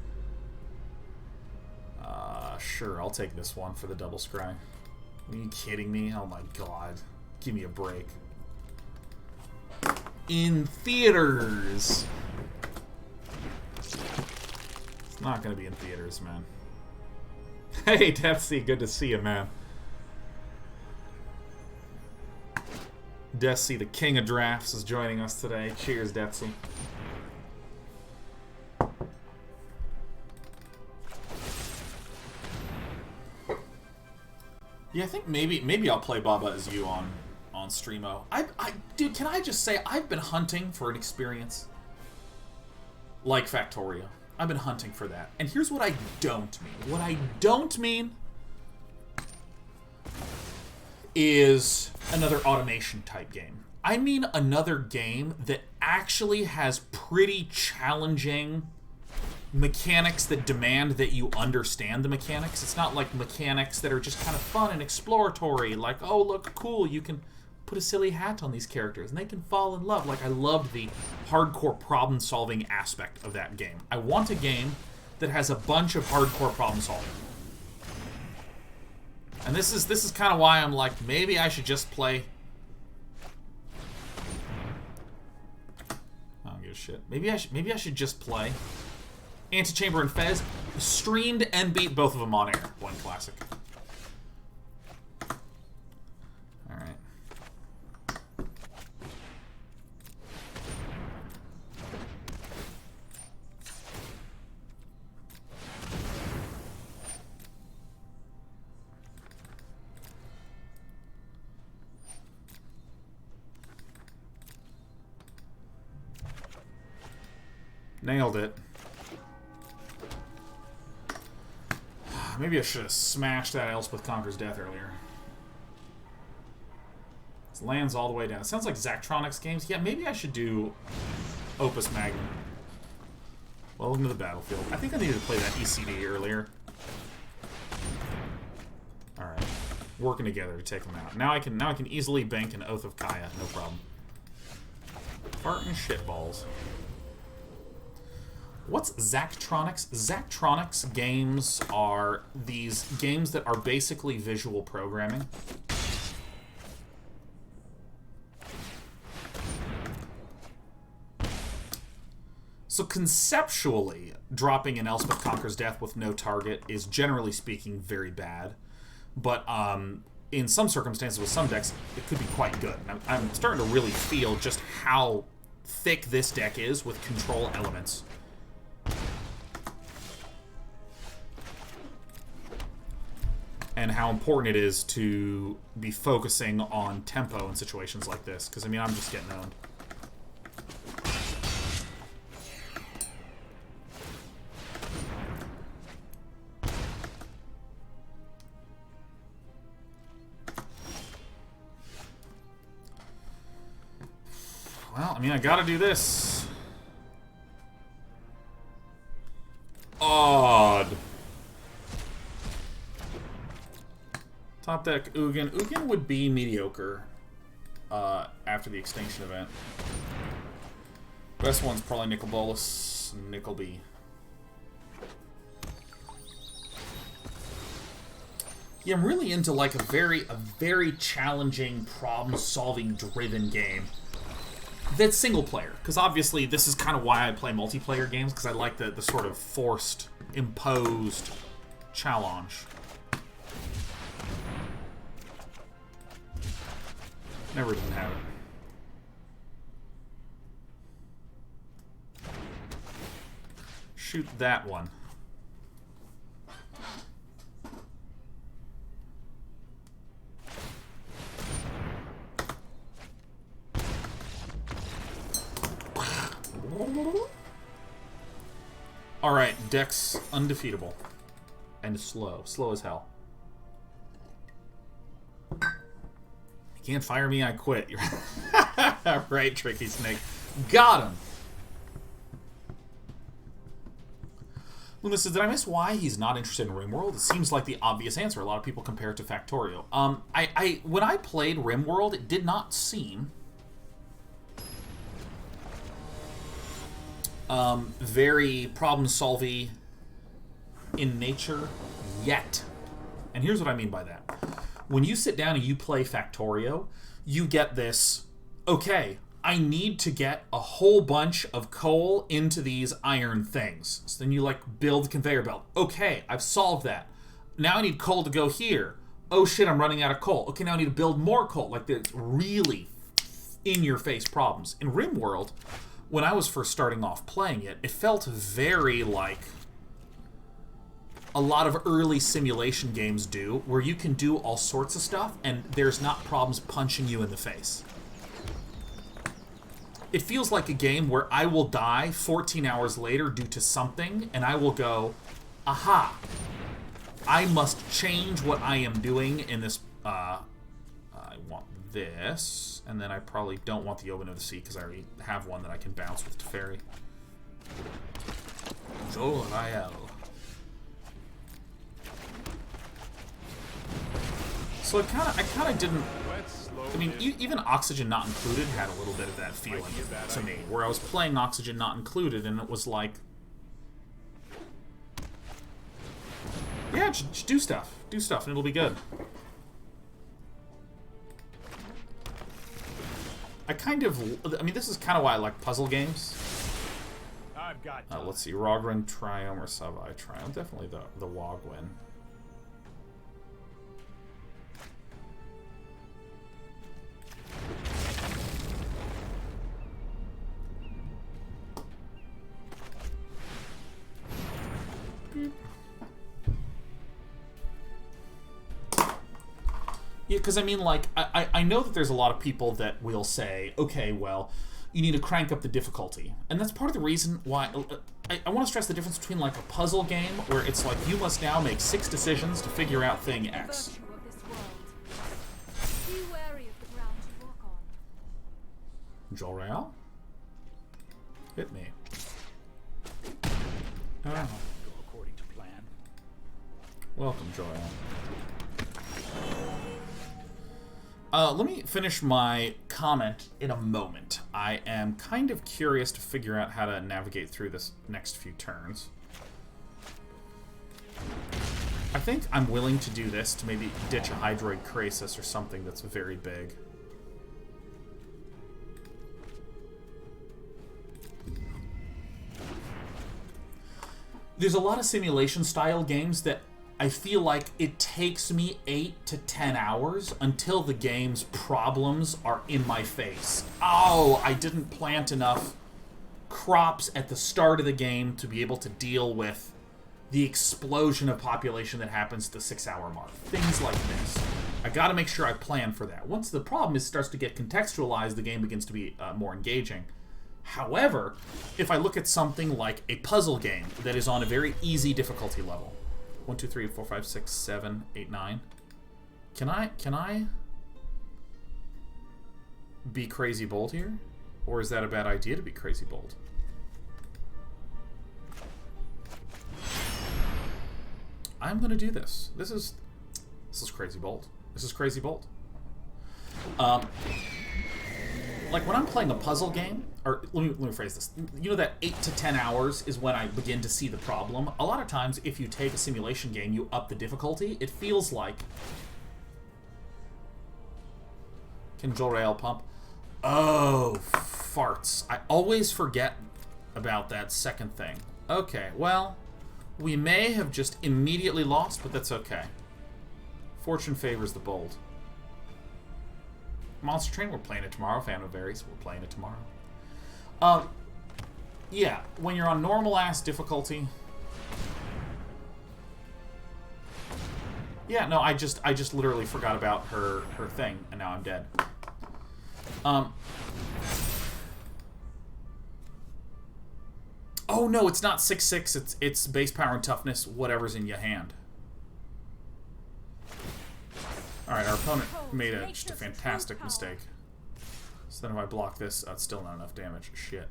Sure, I'll take this one for the double scry. Are you kidding me? Oh my god. Give me a break. In theaters! It's not gonna be in theaters, man. Hey, Detsy, good to see you, man. Detsy, the king of drafts, is joining us today. Cheers, Detsy. Yeah, I think maybe I'll play Baba as you on Streamo. Dude, can I just say I've been hunting for an experience like Factorio. I've been hunting for that. And here's what I don't mean. What I don't mean is another automation type game. I mean another game that actually has pretty challenging mechanics that demand that you understand the mechanics. It's not like mechanics that are just kind of fun and exploratory, like, oh, look, cool, you can put a silly hat on these characters and they can fall in love. Like, I loved the hardcore problem-solving aspect of that game. I want a game that has a bunch of hardcore problem-solving. And this is kind of why I'm like, maybe I should just play... I don't give a shit. Maybe I should just play Antechamber and Fez. Streamed and beat both of them on air. One classic. All right. Nailed it. Maybe I should have smashed that Elspeth Conquers Death earlier. It lands all the way down. It sounds like Zachtronics games. Yeah, maybe I should do Opus Magnum. Welcome to the battlefield. I think I needed to play that ECD earlier. Alright. Working together to take them out. Now I can easily bank an Oath of Kaya, no problem. Fart and shitballs. What's Zachtronics? Zachtronics games are these games that are basically visual programming. So conceptually, dropping an Elspeth Conquers Death with no target is, generally speaking, very bad. But in some circumstances with some decks, it could be quite good. I'm starting to really feel just how thick this deck is with control elements. And how important it is to be focusing on tempo in situations like this. Because, I mean, I'm just getting owned. Well, I mean, I gotta do this. Odd. Top deck Ugin. Ugin would be mediocre after the Extinction event. Best one's probably Nicol Bolas and Nicol B. Yeah, I'm really into like a very challenging, problem-solving driven game. That's single player, because obviously this is kind of why I play multiplayer games, because I like the sort of forced, imposed challenge. Never didn't have it. Shoot that one. Alright, deck's undefeatable. And slow. Slow as hell. You can't fire me, I quit. Right, Tricky Snake. Got him! Luna says, did I miss why he's not interested in RimWorld? It seems like the obvious answer. A lot of people compare it to Factorio. When I played RimWorld, it did not seem very problem-solving in nature yet. And here's what I mean by that. When you sit down and you play Factorio, you get this, okay, I need to get a whole bunch of coal into these iron things. So then you, like, build conveyor belt. Okay, I've solved that. Now I need coal to go here. Oh shit, I'm running out of coal. Okay, now I need to build more coal. Like, there's really in-your-face problems. In RimWorld, when I was first starting off playing it, it felt very like a lot of early simulation games do, where you can do all sorts of stuff and there's not problems punching you in the face. It feels like a game where I will die 14 hours later due to something, and I will go, aha, I must change what I am doing in this. I want this, and then I probably don't want the Omen of the Sea because I already have one that I can bounce with Teferi. Joel Rael. So I kind of didn't. I mean, even Oxygen Not Included had a little bit of that feeling to me, where I was playing Oxygen Not Included, and it was like, yeah, just do stuff, and it'll be good. I mean, this is kind of why I like puzzle games, I've got time. Let's see, Raugrin Triome or Savai Triome. Definitely the Wog win. Yeah, because I mean, like, I know that there's a lot of people that will say, okay, well, you need to crank up the difficulty. And that's part of the reason why I want to stress the difference between, like, a puzzle game where it's like you must now make 6 decisions to figure out thing X. Virtue of this world. Be wary of the ground you walk on. Jor-El? Hit me. Go according to plan. Welcome, Jor-El. Let me finish my comment in a moment. I am kind of curious to figure out how to navigate through this next few turns. I think I'm willing to do this to maybe ditch a Hydroid Krasis or something that's very big. There's a lot of simulation-style games that I feel like it takes me 8 to 10 hours until the game's problems are in my face. Oh, I didn't plant enough crops at the start of the game to be able to deal with the explosion of population that happens at the 6-hour mark. Things like this. I gotta make sure I plan for that. Once the problem starts to get contextualized, the game begins to be more engaging. However, if I look at something like a puzzle game that is on a very easy difficulty level, 1, 2, 3, 4, 5, 6, 7, 8, 9. Can I be crazy bold here? Or is that a bad idea to be crazy bold? I'm gonna do this. This is crazy bold. This is crazy bold. Like when I'm playing a puzzle game, or let me phrase this. You know that 8 to 10 hours is when I begin to see the problem. A lot of times, if you take a simulation game, you up the difficulty. It feels like... Can Jor-El pump? Oh, farts. I always forget about that second thing. Okay, well, we may have just immediately lost, but that's okay. Fortune favors the bold. Monster Train, we're playing it tomorrow. Phantom Varies, we're playing it tomorrow. Yeah, when you're on normal-ass difficulty... Yeah, no, I just literally forgot about her thing, and now I'm dead. Oh, no, it's not 6/6. It's base power and toughness, whatever's in your hand. Alright, our opponent made just a fantastic mistake. So then if I block this, it's still not enough damage. Shit.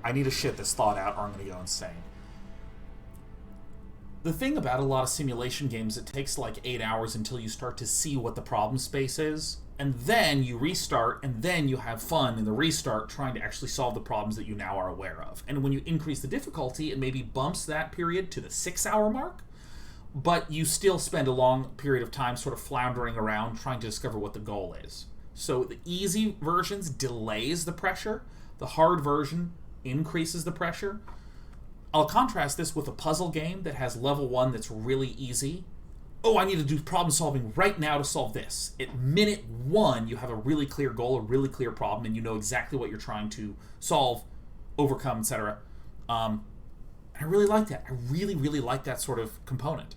I need to shit this thought out or I'm going to go insane. The thing about a lot of simulation games, it takes like 8 hours until you start to see what the problem space is. And then you restart, and then you have fun in the restart trying to actually solve the problems that you now are aware of. And when you increase the difficulty, it maybe bumps that period to the 6-hour mark. But you still spend a long period of time sort of floundering around trying to discover what the goal is. So the easy versions delays the pressure. The hard version increases the pressure. I'll contrast this with a puzzle game that has level 1 that's really easy. Oh, I need to do problem solving right now to solve this. At minute 1, you have a really clear goal, a really clear problem, and you know exactly what you're trying to solve, overcome, etc. I really like that. I really, really like that sort of component.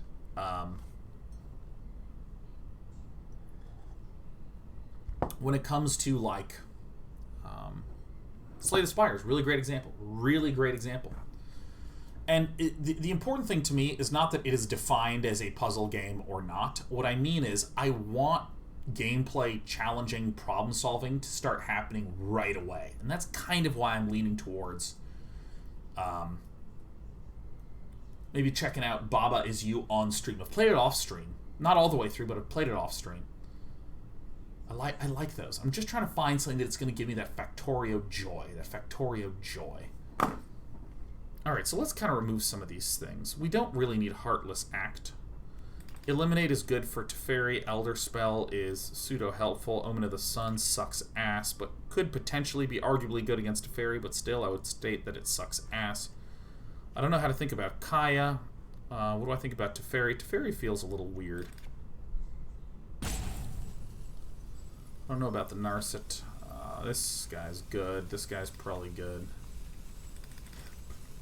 When it comes to, like, Slay the Spires, really great example. Really great example. And the important thing to me is not that it is defined as a puzzle game or not. What I mean is I want gameplay challenging problem solving to start happening right away. And that's kind of why I'm leaning towards maybe checking out Baba Is You on stream. I've played it off stream. Not all the way through, but I've played it off stream. I like those. I'm just trying to find something that's going to give me that Factorio joy. That Factorio joy. Alright, so let's kind of remove some of these things. We don't really need Heartless Act. Eliminate is good for Teferi. Elderspell is pseudo-helpful. Omen of the Sun sucks ass, but could potentially be arguably good against Teferi, but still I would state that it sucks ass. I don't know how to think about Kaya. What do I think about Teferi? Teferi feels a little weird. I don't know about the Narset. This guy's good. This guy's probably good.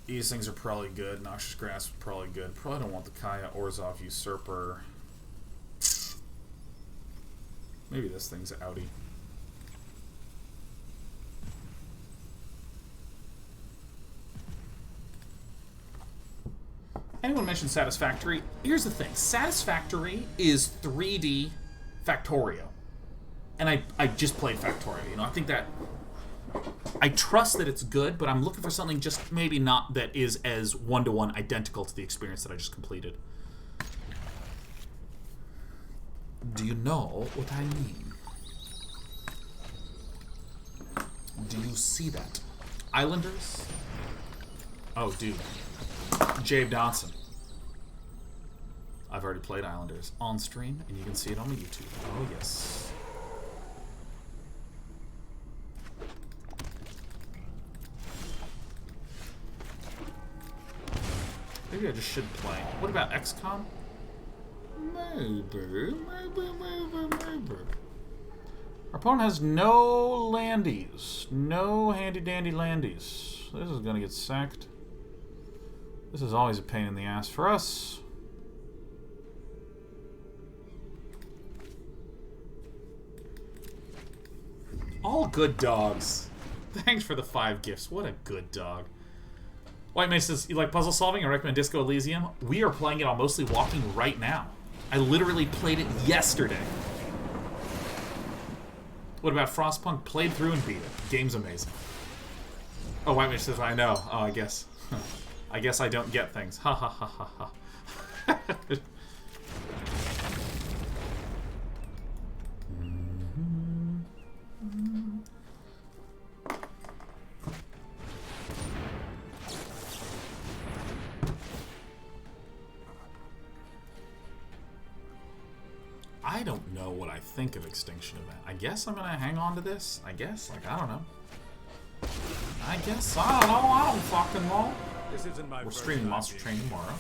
These things are probably good. Noxious Grasp is probably good. Probably don't want the Kaya, Orzhov, Usurper. Maybe this thing's outie. Anyone mentioned Satisfactory? Here's the thing. Satisfactory is 3D Factorio. And I just played Factorio. You know, I think that... I trust that it's good, but I'm looking for something just maybe not that is as one-to-one identical to the experience that I just completed. Do you know what I mean? Do you see that? Islanders? Oh, dude. Jabe Dawson. I've already played Islanders on stream, and you can see it on my YouTube. Oh, yes. Maybe I just should play. What about XCOM? Maybe. Our opponent has no landies. No handy-dandy landies. This is gonna get sacked. This is always a pain in the ass for us. All good dogs. Thanks for the 5 gifts. What a good dog. White Mage says, you like puzzle solving? I recommend Disco Elysium. We are playing it on Mostly Walking right now. I literally played it yesterday. What about Frostpunk? Played through and beat it. Game's amazing. Oh, White Mage says, I know. Oh, I guess. I guess I don't get things. Ha ha ha ha ha. I don't know what I think of Extinction Event. I guess I'm gonna hang on to this. I guess. Like, I don't know. I guess. I don't know. I don't fucking know. This isn't my We're streaming Monster Train tomorrow.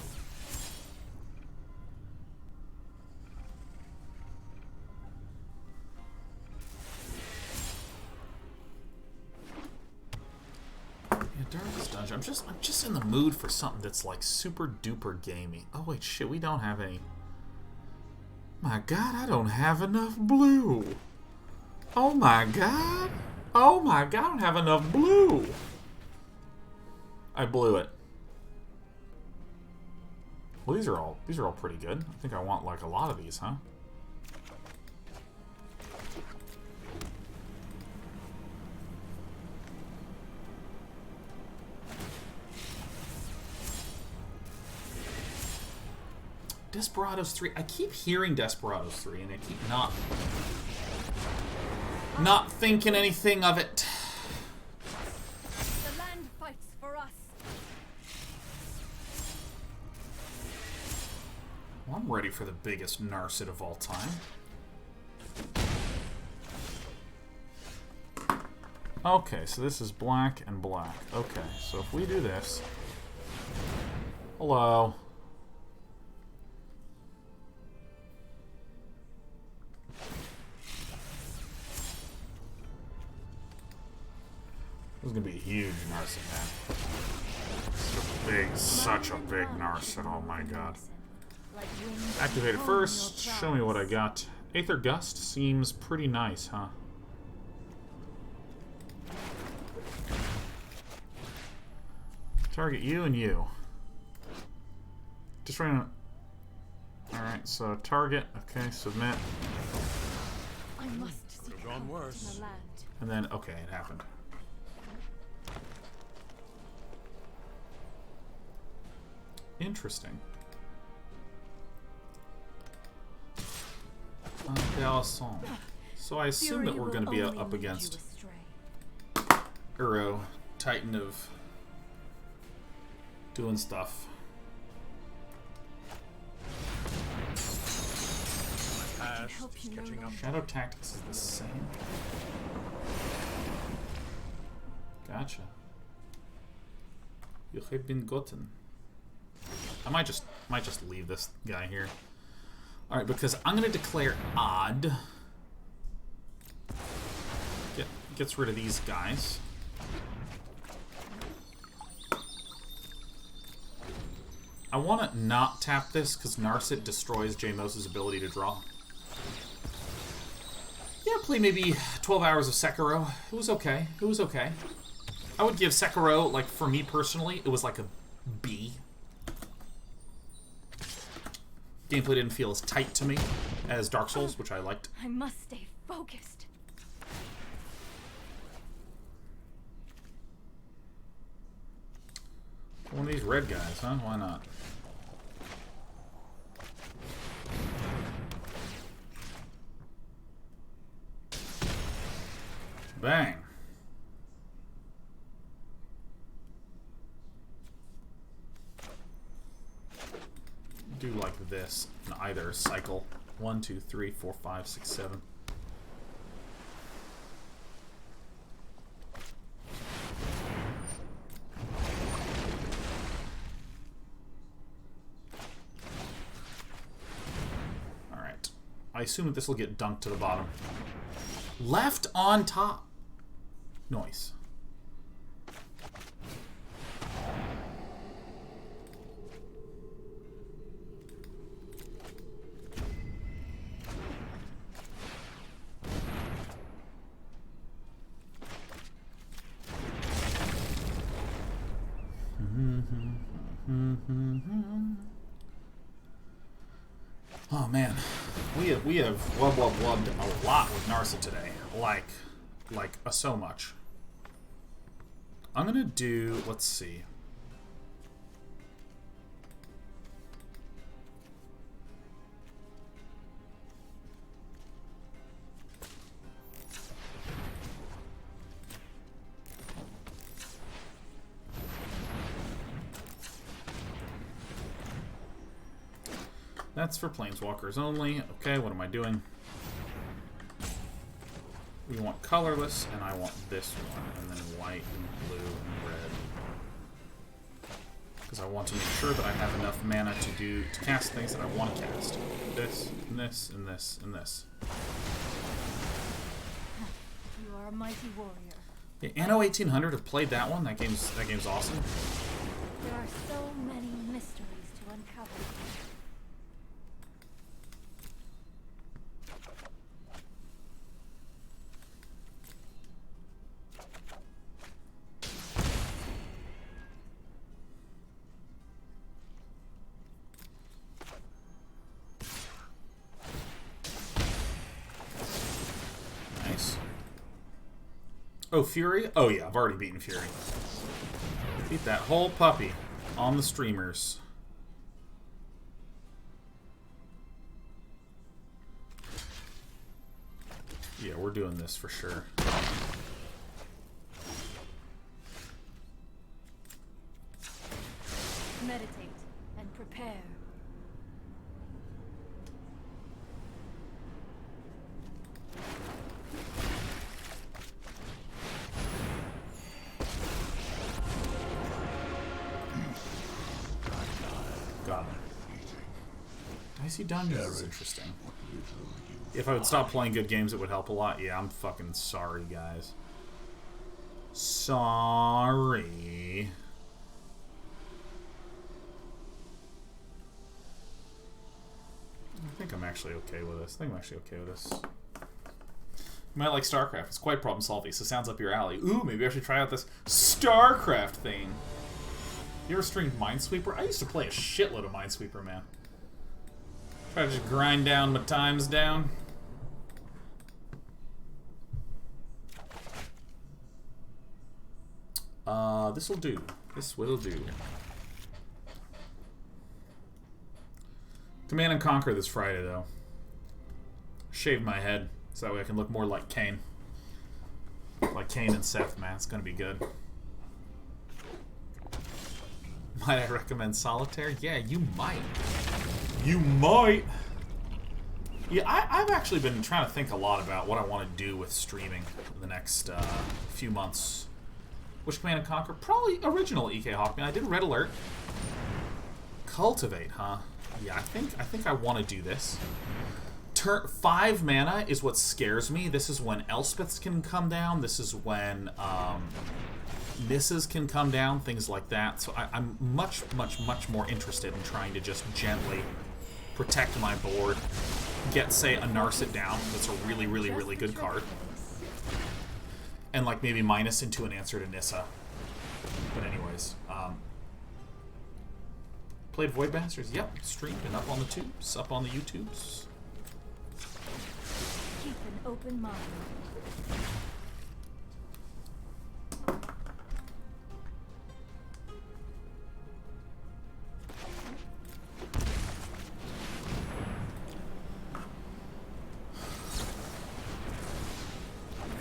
Yeah, Darkest Dungeon. I'm just in the mood for something that's like super duper gamey. Oh wait, shit, we don't have any. My God, I don't have enough blue. Oh my God. Oh my God, I don't have enough blue. I blew it. Well, these are all pretty good. I think I want like a lot of these, huh? Desperados 3. I keep hearing Desperados 3 and I keep not thinking anything of it. The land fights for us. Well, I'm ready for the biggest Narset of all time. Okay, so this is black and black. Okay, so if we do this... Hello. This is gonna be a huge Narset, man. Such a big Narset, oh my God. Activate it first, show me what I got. Aether Gust seems pretty nice, huh? Target you and you. Just right on. Alright, so target, okay, submit. I must seek gone comfort worse. in the land. And then, okay, it happened. Interesting. So I assume that we're going to be up against Uro, Titan of doing stuff. best help is you no catching up. longer. Shadow Tactics is the same. Gotcha. You have been gotten. I might just leave this guy here. Alright, because I'm gonna declare odd. Gets rid of these guys. I want to not tap this because Narset destroys J-Mos' ability to draw. Yeah, play maybe 12 hours of Sekiro. It was okay. It was okay. I would give Sekiro, like, for me personally, it was like a B. Gameplay didn't feel as tight to me as Dark Souls, which I liked. I must stay focused. One of these red guys, huh? Why not? Bang. Do like this in either cycle. 1, 2, 3, 4, 5, 6, 7. Alright. I assume that this will get dunked to the bottom. Left on top. Noise. Oh man, we have wlubbed a lot with Narset today, like so much. I'm gonna do, let's see. That's for planeswalkers only. Okay, what am I doing? We want colorless, and I want this one, and then white and blue and red. Because I want to make sure that I have enough mana to cast things that I want to cast. This, and this, and this, and this. You are a mighty warrior. Yeah, Anno 1800 have played that one. That game's awesome. There are so many mysteries to uncover. Oh, Fury? Oh yeah, I've already beaten Fury. Beat that whole puppy on the streamers. Yeah, we're doing this for sure. Meditate and prepare. Dicey Dungeons is interesting. If I would stop playing good games, it would help a lot. Yeah, I'm fucking sorry, guys. Sorry. I think I'm actually okay with this. You might like StarCraft. It's quite problem solving, so sounds up your alley. Ooh, maybe I should try out this StarCraft thing. You ever streamed Minesweeper? I used to play a shitload of Minesweeper, man. Try to just grind down my times down. This will do. This will do. Command and Conquer this Friday, though. Shave my head, so that way I can look more like Kane. Like Kane and Seth, man. It's gonna be good. Might I recommend Solitaire? Yeah, you might. You might! Yeah, I've actually been trying to think a lot about what I want to do with streaming in the next few months. Which Command & Conquer? Probably original EK Hawkman. I did Red Alert. Cultivate, huh? Yeah, I think I want to do this. 5 mana is what scares me. This is when Elspeths can come down. This is when Nissa's can come down, things like that. So I'm much more interested in trying to just gently protect my board. Get, say, a Narset down. That's a really good card. And, like, maybe minus into an answer to Nissa. But anyways, played Void Bastards? Yep, streamed and up on the tubes, up on the YouTubes. Keep an open mind.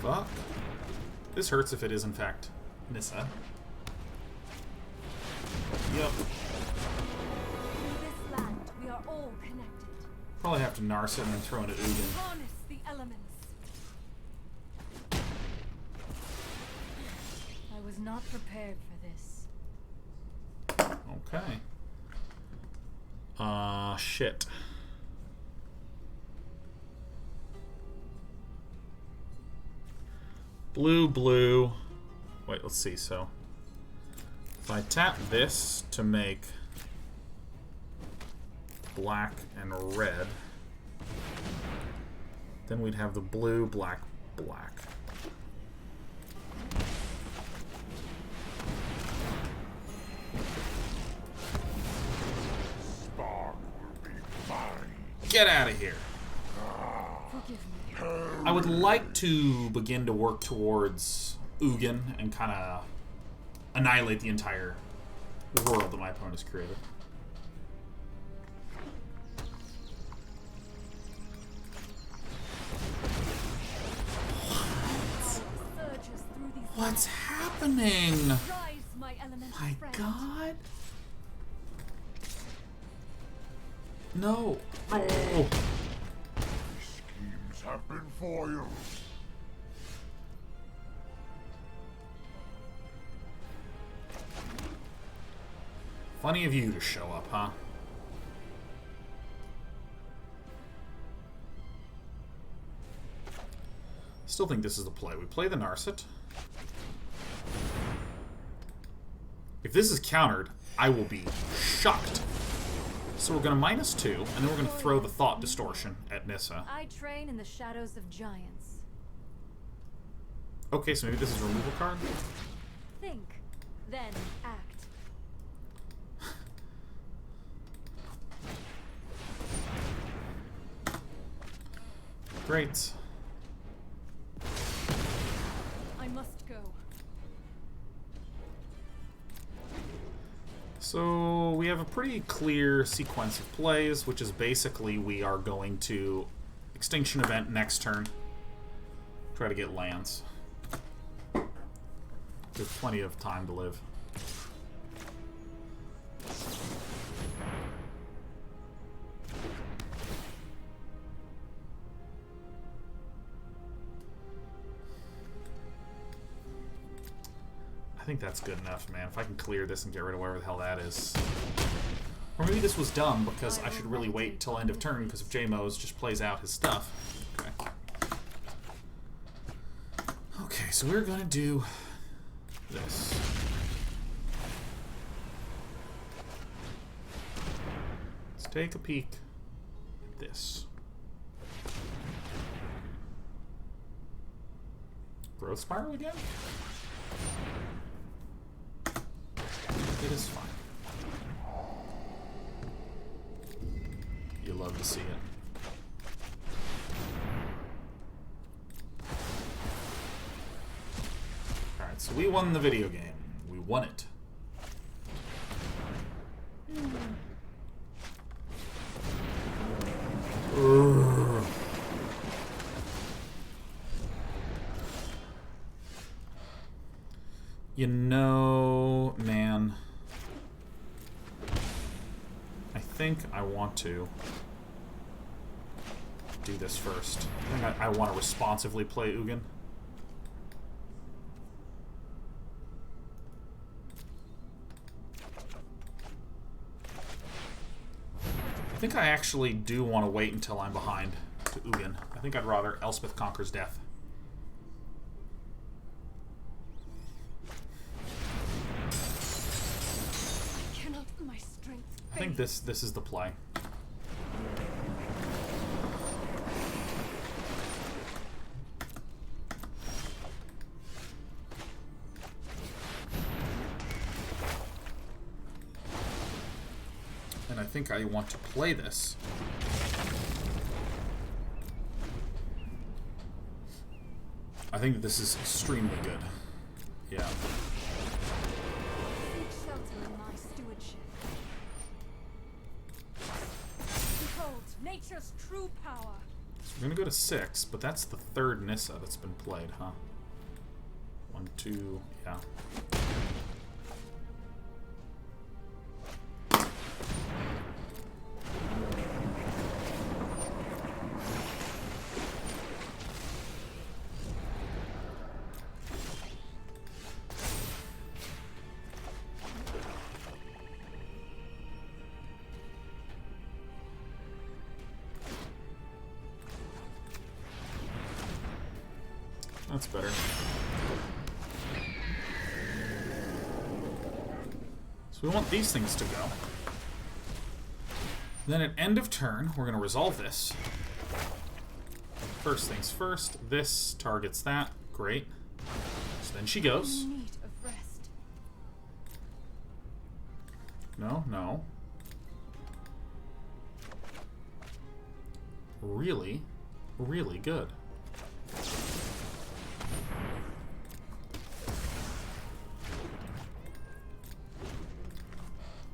Fuck. This hurts if it is, in fact, Nissa. Yep. In this land, we are all connected. Probably have to Narset and then throw in an Ugin. Harness the elements. I was not prepared for this. Okay. Shit. Blue. Wait, let's see. So, if I tap this to make black and red, then we'd have the blue, black. Spark will be mine. Get out of here. Forgive me. I would like to begin to work towards Ugin and kind of annihilate the entire world that my opponent has created. Surges through these What's happening? Rise, my elemental My friend. God. No. Oh. Schemes have been foiled. Funny of you to show up, huh? Still think this is the play. We play the Narset. If this is countered, I will be shocked. So we're going to -2, and then we're going to throw the Thought Distortion at Nissa. I train in the shadows of giants. Okay, so maybe this is a removal card? Think, then act. Great. I must go. So we have a pretty clear sequence of plays, which is basically we are going to Extinction Event next turn. Try to get lands. There's plenty of time to live. I think that's good enough, man. If I can clear this and get rid of whatever the hell that is. Or maybe this was dumb because I should really wait till end of turn because if J-Mo's just plays out his stuff. Okay. Okay, so we're gonna do this. Let's take a peek at this. Growth Spiral again? It is fine. You love to see it. Alright, so we won the video game. We won it. Urgh. You know, man, I think I want to do this first. I think I want to responsively play Ugin. I think I actually do want to wait until I'm behind to Ugin. I think I'd rather Elspeth Conquers Death. Cannot my strength I think this is the play. And I think I want to play this. I think this is extremely good. Yeah. Seek shelter in my stewardship. Behold, nature's true power. So we're gonna go to 6, but that's the third Nissa that's been played, huh? 1, 2, yeah. That's better. So we want these things to go. Then at end of turn, we're going to resolve this. First things first, this targets that. Great. So then she goes. In need of rest. No, no. Really, really good.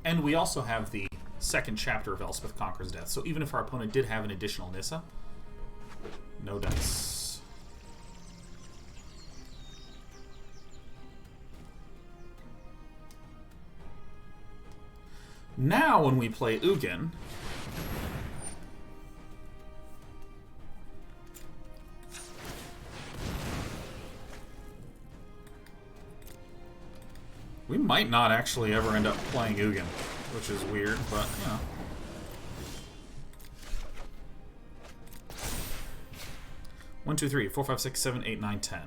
And we also have the second chapter of Elspeth Conquers Death. So even if our opponent did have an additional Nissa, no dice. Now when we play Ugin, we might not actually ever end up playing Ugin, which is weird, but, you know. One, two, three, 4, 5, 6, 7, 8, 9, 10.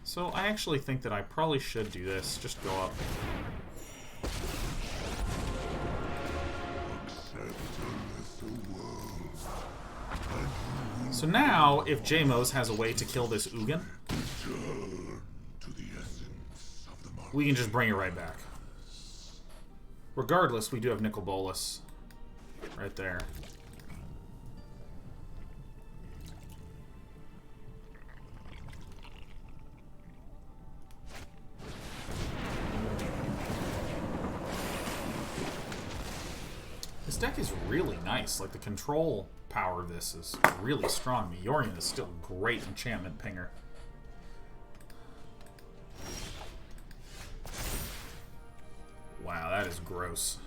So I actually think that I probably should do this. Just go up. So now, if Jamos has a way to kill this Ugin, we can just bring it right back. Regardless, we do have Nicol Bolas right there. This deck is really nice. Like, the control power of this is really strong. Yorion is still a great enchantment pinger. Wow, that is gross.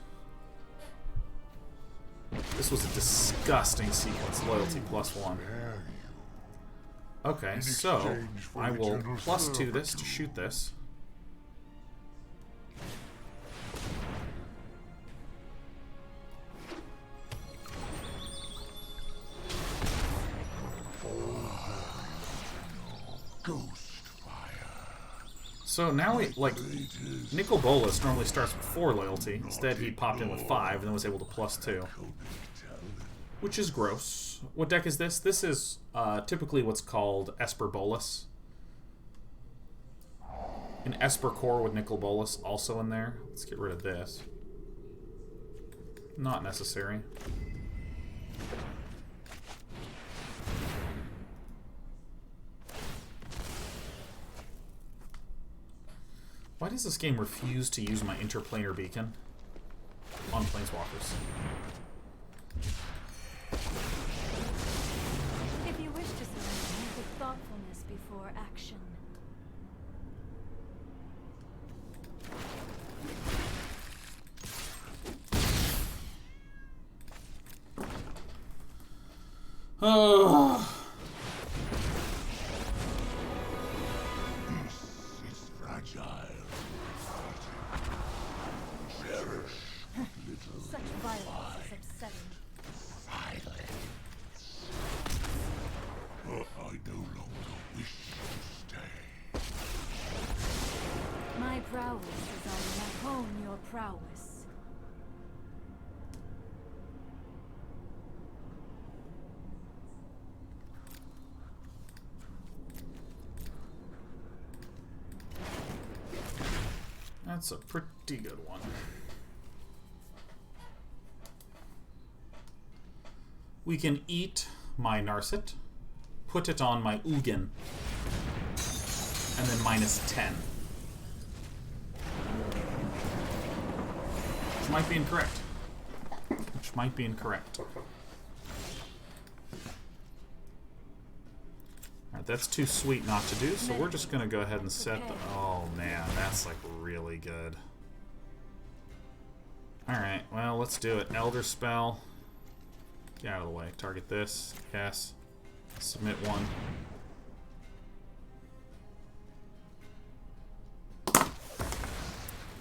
This was a disgusting sequence. Loyalty +1. Okay, so I will +2 this to shoot this. So now we, like, Nicol Bolas normally starts with 4 loyalty. Instead, he popped in with 5 and then was able to +2. Which is gross. What deck is this? This is typically what's called Esper Bolas. An Esper core with Nicol Bolas also in there. Let's get rid of this. Not necessary. Why does this game refuse to use my interplanar beacon on planeswalkers? If you wish to surrender, use with thoughtfulness before action. Oh. Peace is fragile. Cherish what little Such violence is upsetting. silence. I no longer wish to stay. My prowess is on my home your prowess. That's a pretty good one. We can eat my Narset, put it on my Ugin, and then -10. Which might be incorrect. Which might be incorrect. Alright, that's too sweet not to do, so we're just gonna go ahead and set the... Oh man, that's like really good. Alright, well, let's do it. Elderspell. Get out of the way. Target this. Yes. Submit one.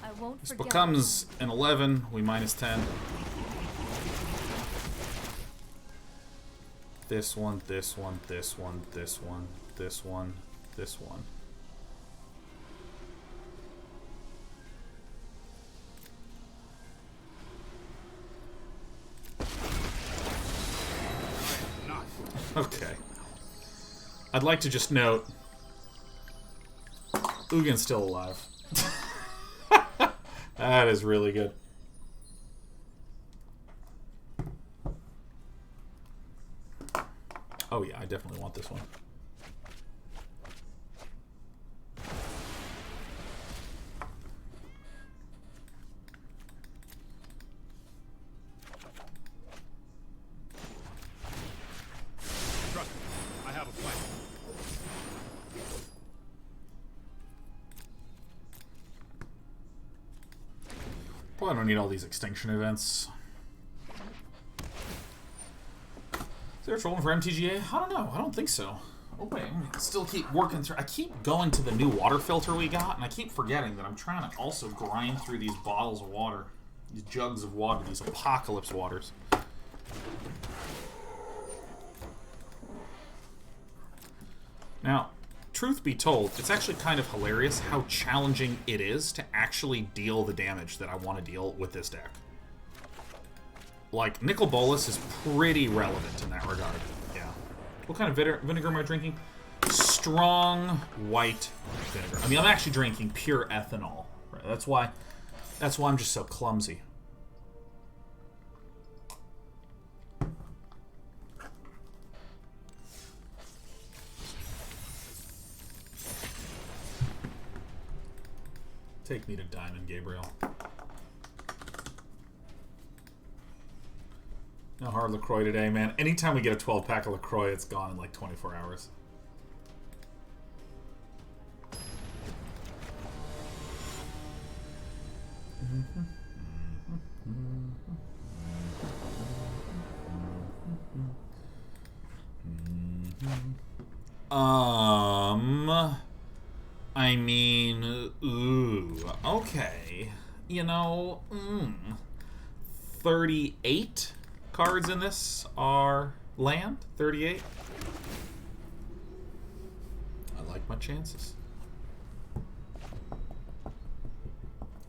I won't This forget. becomes an 11. We -10. This one, this one, this one, this one, this one, this one. Okay. I'd like to just note, Ugin's still alive. That is really good. Oh yeah, I definitely want this one. Trust me, I have a plan. Well, I don't need all these extinction events. Is there a troll for MTGA? I don't know. I don't think so. Oh wait, I still keep working through. I keep going to the new water filter we got, and I keep forgetting that I'm trying to also grind through these bottles of water, these jugs of water, these apocalypse waters. Now, truth be told, it's actually kind of hilarious how challenging it is to actually deal the damage that I want to deal with this deck. Like, Nicol Bolas is pretty relevant in that regard. Yeah. What kind of vinegar am I drinking? Strong white vinegar. I mean, I'm actually drinking pure ethanol. Right? That's why I'm just so clumsy. Take me to Diamond, Gabriel. No hard LaCroix today, man. Anytime we get a 12-pack of LaCroix, it's gone in like 24 hours. I mean, ooh, okay. You know, 38 cards in this are land. 38. I like my chances.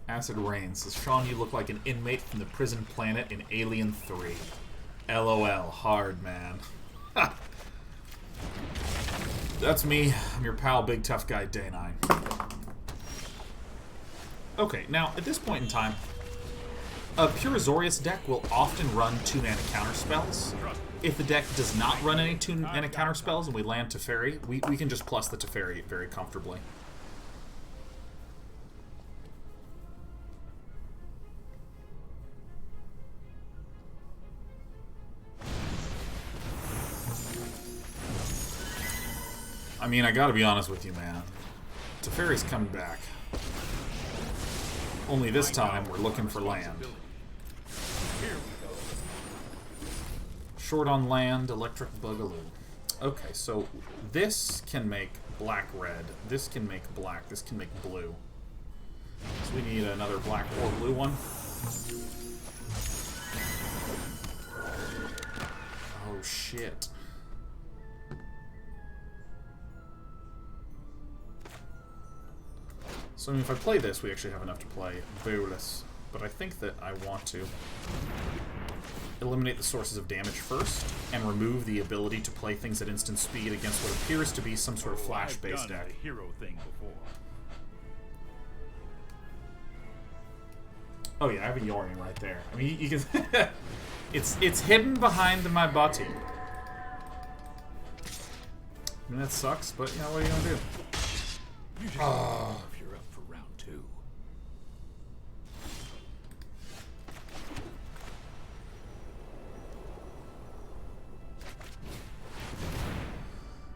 Acid Rain says, Sean, you look like an inmate from the prison planet in Alien 3. LOL, hard man. That's me. I'm your pal, Big Tough Guy, Day 9. Okay, now, at this point in time, a Pure Azorius deck will often run 2-mana counter spells. If the deck does not run any 2-mana counter spells and we land Teferi, we can just plus the Teferi very comfortably. I mean, I gotta be honest with you, man. Teferi's coming back. Only this time, we're looking for land. Short on land, electric boogaloo. Okay, so this can make black-red. This can make black. This can make blue. So we need another black or blue one. Oh, shit. So, I mean, if I play this, we actually have enough to play Bolas. But I think that I want to eliminate the sources of damage first, and remove the ability to play things at instant speed against what appears to be some sort of flash-based deck. The hero thing before. Oh yeah, I have a Yorion right there. I mean, you can... it's hidden behind my body. I mean, that sucks, but, you know, what are you gonna do? You just know if you're up for round 2.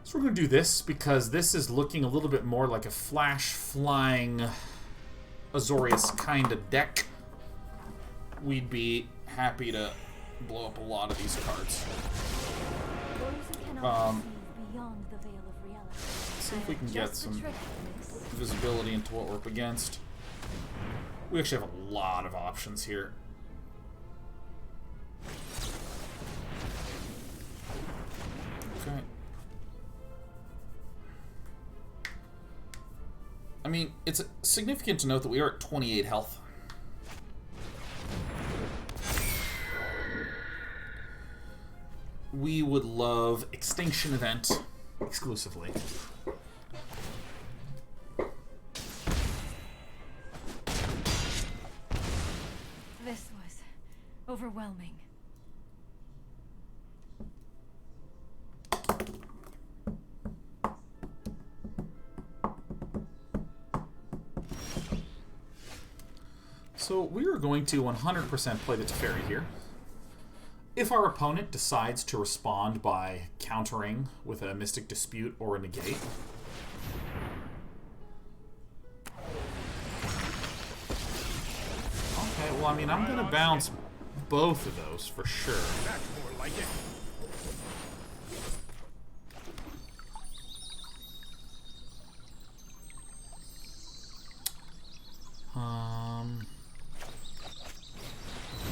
So we're going to do this because this is looking a little bit more like a flash-flying Azorius kind of deck. We'd be happy to blow up a lot of these cards. Beyond the veil of reality. See if we can get some visibility into what we're up against. We actually have a lot of options here. Okay. I mean, it's significant to note that we are at 28 health. We would love Extinction Event exclusively. This was overwhelming. So we are going to 100% play the Teferi here. If our opponent decides to respond by countering with a Mystic Dispute or a Negate, okay, well, I mean, I'm going to bounce both of those for sure. That's more like it.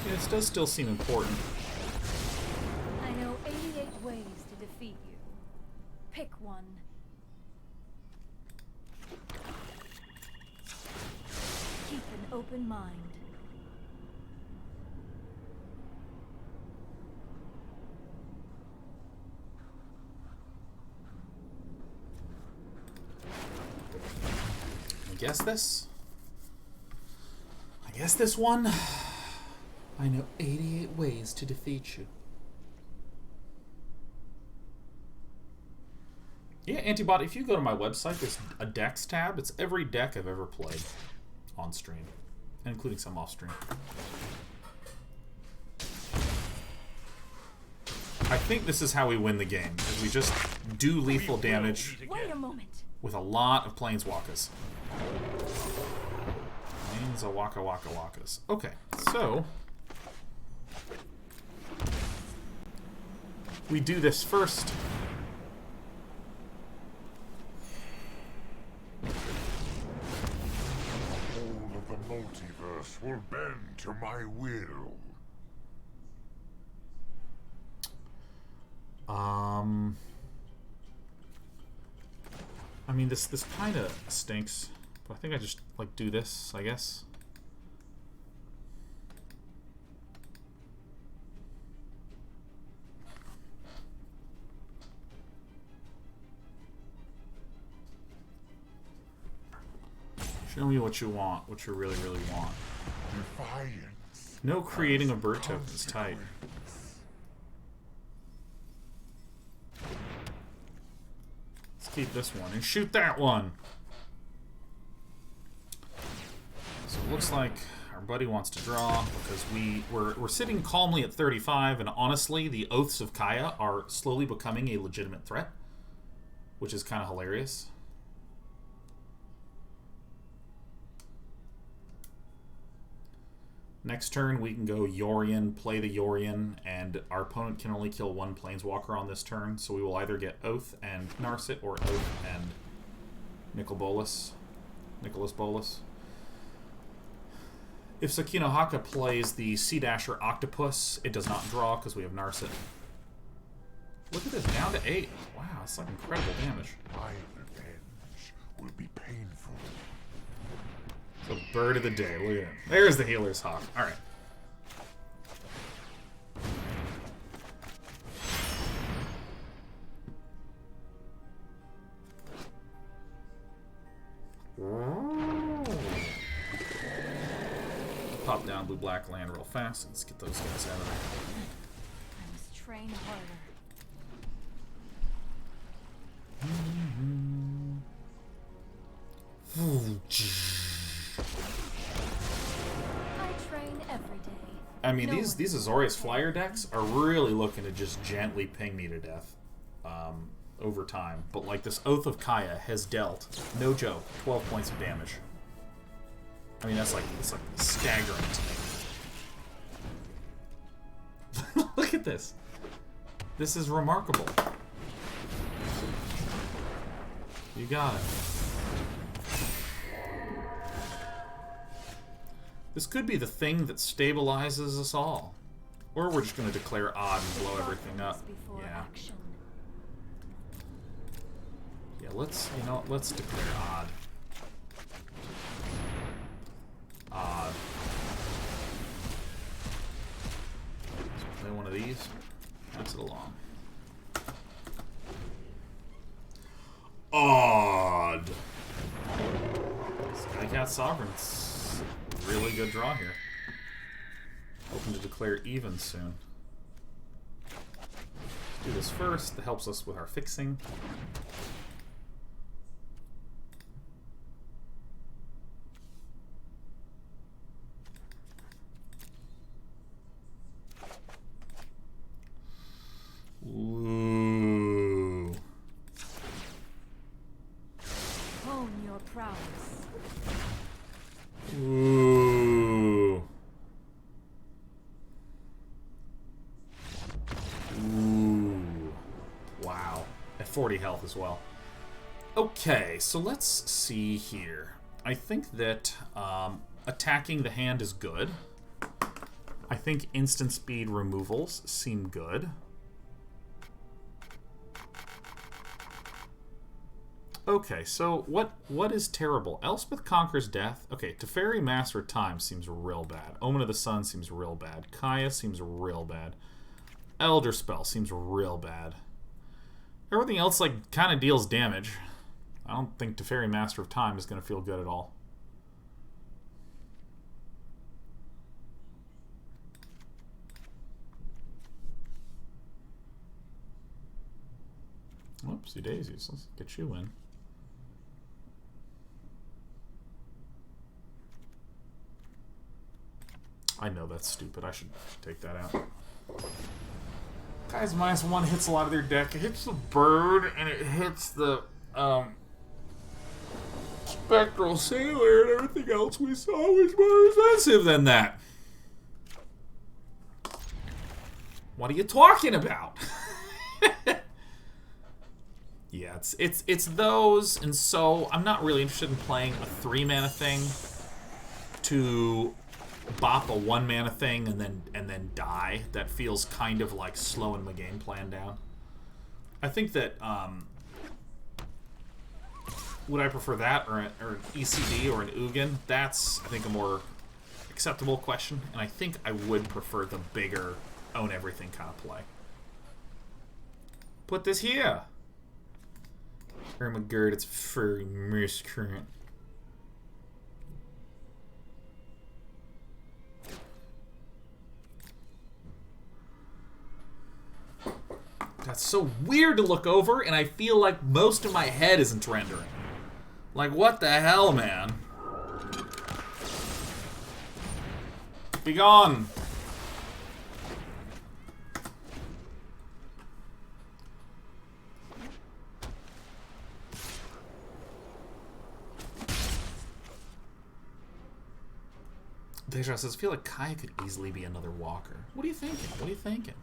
Yeah, this does still seem important. I know 88 ways to defeat you. Pick one. Keep an open mind. I guess this? I guess this one? I know 88 ways to defeat you. Yeah, Antibot, if you go to my website, there's a decks tab. It's every deck I've ever played on stream, including some off stream. I think this is how we win the game, is we just do lethal damage Wait a moment. with a lot of planeswalkers. Planeswalkas. Okay, so we do this first. All of the multiverse will bend to my will. I mean, this kind of stinks, but I think I just like do this, I guess. Show me what you want, what you really, really want. Defiance. No creating a bird token is tight. Let's keep this one and shoot that one. So it looks like our buddy wants to draw because we're sitting calmly at 35, and honestly, the Oaths of Kaya are slowly becoming a legitimate threat, which is kind of hilarious. Next turn, we can go Yorion, play the Yorion, and our opponent can only kill one planeswalker on this turn, so we will either get Oath and Narset, or Oath and Nicholas Bolas. If Sakino Haka plays the Sea Dasher Octopus, it does not draw because we have Narset. Look at this, down to 8. Wow, it's like incredible damage. My revenge will be painful. So bird of the day, look at it. There's the Healer's Hawk. Alright. Pop down blue-black land real fast. Let's get those guys out of there. I must train harder. I train every day. I mean, these Azorius Flyer decks are really looking to just gently ping me to death over time. But like this Oath of Kaya has dealt, no joke, 12 points of damage. I mean, it's like staggering to me. Look at this. This is remarkable. You got it. This could be the thing that stabilizes us all. Or we're just going to declare odd and blow everything up. Yeah. Yeah, let's declare odd. Odd. Let's play one of these. Pass it along. Odd. Skycat Sovereign's really good draw here. Hoping to declare even soon. Let's do this first. That helps us with our fixing. Ooh. Hone your prowess. Ooh. Ooh. Wow. At 40 health as well. Okay, so let's see here. I think that attacking the hand is good. I think instant speed removals seem good. Okay, so what is terrible? Elspeth Conquers Death. Okay, Teferi Master of Time seems real bad. Omen of the Sun seems real bad. Kaya seems real bad. Elderspell seems real bad. Everything else, like, kind of deals damage. I don't think Teferi Master of Time is going to feel good at all. Whoopsie daisies. Let's get you in. I know that's stupid. I should take that out. Guys, -1 hits a lot of their deck. It hits the bird and it hits the Spectral Sailor, and everything else we saw was more expensive than that. What are you talking about? Yeah, it's those, and so I'm not really interested in playing a 3-mana thing to bop a 1-mana thing and then die. That feels kind of like slowing my game plan down. I think that would I prefer that or an ECD or an Ugin? That's, I think, a more acceptable question, and I think I would prefer the bigger own everything kind of play. Put this here. Ermagerd, it's furry miscreant. That's so weird to look over, and I feel like most of my head isn't rendering. Like, what the hell, man? Be gone! Deja says, I feel like Kaya could easily be another walker. What are you thinking? What are you thinking?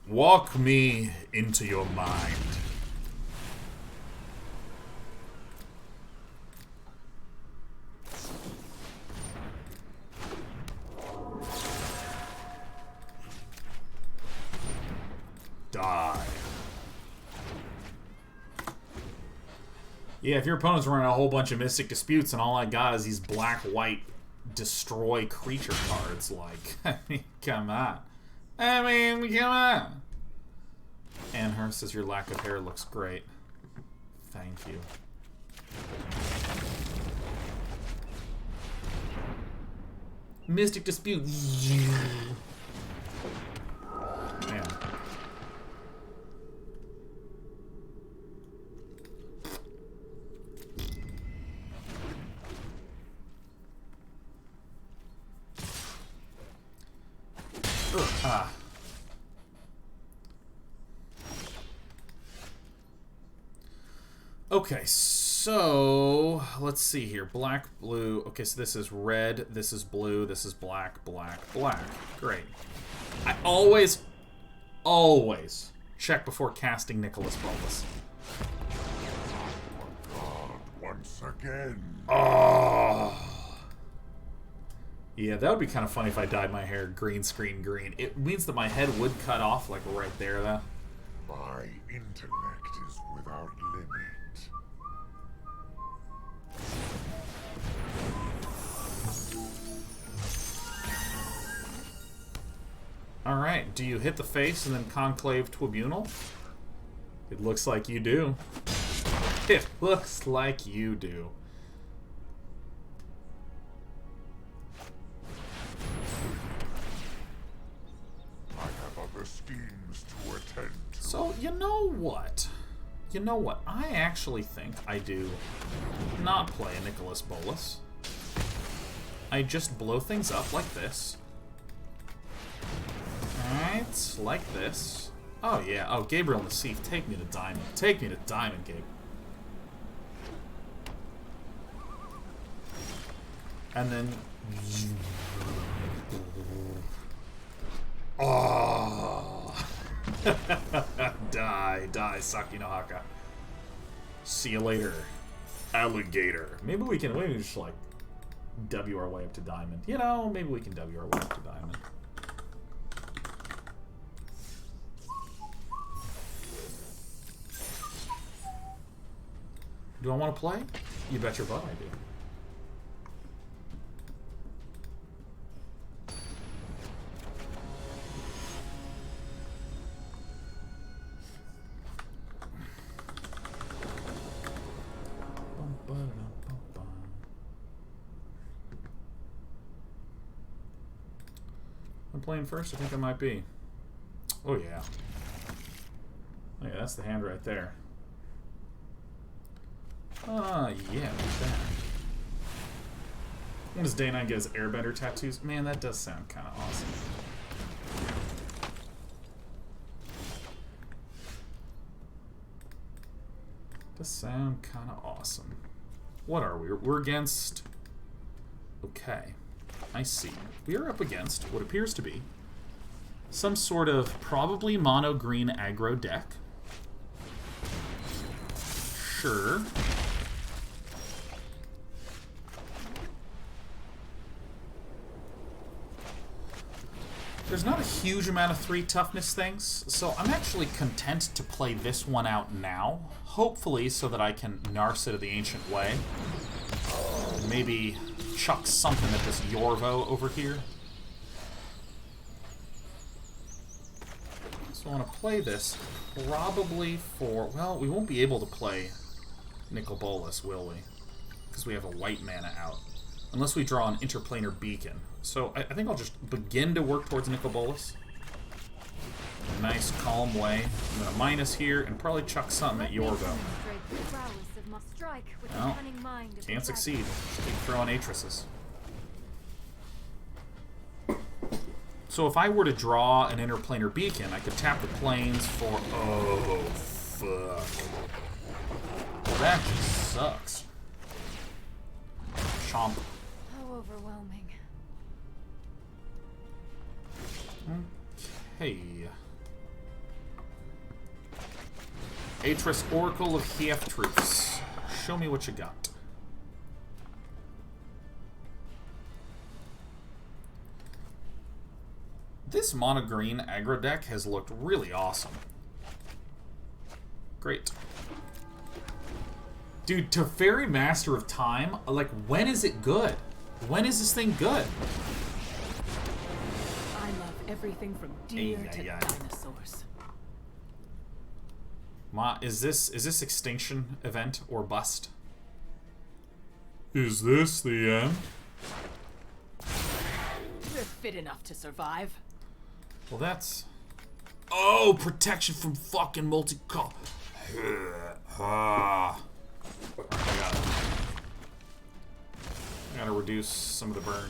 Walk me into your mind. Die. Yeah, if your opponent's running a whole bunch of Mystic Disputes and all I got is these black-white destroy creature cards, like, I mean, come on. Come on. And her says your lack of hair looks great. Thank you. Mystic Dispute. Man. Okay, so let's see here. Black, blue. Okay, so this is red, this is blue, this is black, black, black. Great. I always check before casting Nicholas Bolas. God, once again. Oh. Yeah, that would be kind of funny if I dyed my hair green screen green. It means that my head would cut off, like, right there, though. My intellect is without limit. Alright, do you hit the face and then conclave tribunal? It looks like you do. It looks like you do. I have other schemes to attend to. So, you know what? You know what? I actually think I do not play a Nicholas Bolas. I just blow things up like this. Alright, like this. Oh yeah, oh, Gabriel Nassif, take me to Diamond. Take me to Diamond, Gabe. And then... Oh! Die, Saki no Haka. See you later, alligator. Maybe we can just, like, W our way up to Diamond. You know, maybe we can W our way up to Diamond. Do I want to play? You bet your butt I do. I'm playing first? I think I might be. Oh yeah. Oh yeah, that's the hand right there. Yeah, look at that. When does Day 9 get his airbender tattoos? Man, that does sound kind of awesome. Does sound kind of awesome. What are we? We're against... Okay. I see. We are up against what appears to be some sort of probably mono-green aggro deck. Sure. There's not a huge amount of 3 toughness things, so I'm actually content to play this one out now. Hopefully so that I can Narset of the Ancient Way. Maybe chuck something at this Yorvo over here. So I want to play this probably for... Well, we won't be able to play Nicol Bolas, will we? Because we have a white mana out. Unless we draw an Interplanar Beacon. So I think I'll just begin to work towards Nicol Bolas. A nice, calm way. I'm going to minus here and probably chuck something at Yorvo. No, can't succeed. Just keep throwing Atrises. So if I were to draw an Interplanar Beacon, I could tap the planes for... Oh, fuck. Well, that just sucks. Chomp. overwhelming. Hey. Atris, Oracle of Half-Truths. Show me what you got. This mono green aggro deck has looked really awesome. Great. Dude, Teferi, Master of Time, like, when is it good? When is this thing good? I love everything from deer to dinosaurs. Is this extinction event or bust? Is this the end? We're fit enough to survive. Well, that's... Oh, protection from fucking multi-call. I gotta reduce some of the burn.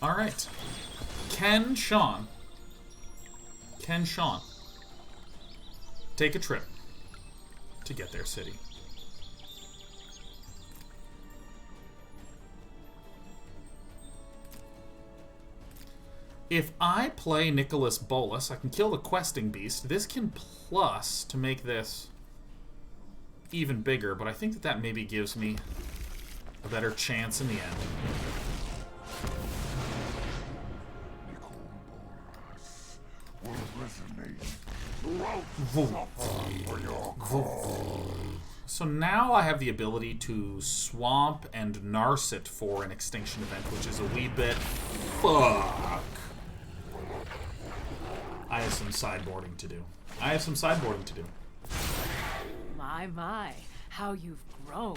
Alright. Ken Sean. Take a trip to get their city. If I play Nicholas Bolas, I can kill the questing beast. This can plus to make this even bigger, but I think that maybe gives me a better chance in the end. Nicol will resonate throughout for your cause. So now I have the ability to swamp and Narset for an extinction event, which is a wee bit fuck. I have some sideboarding to do. My, how you've grown.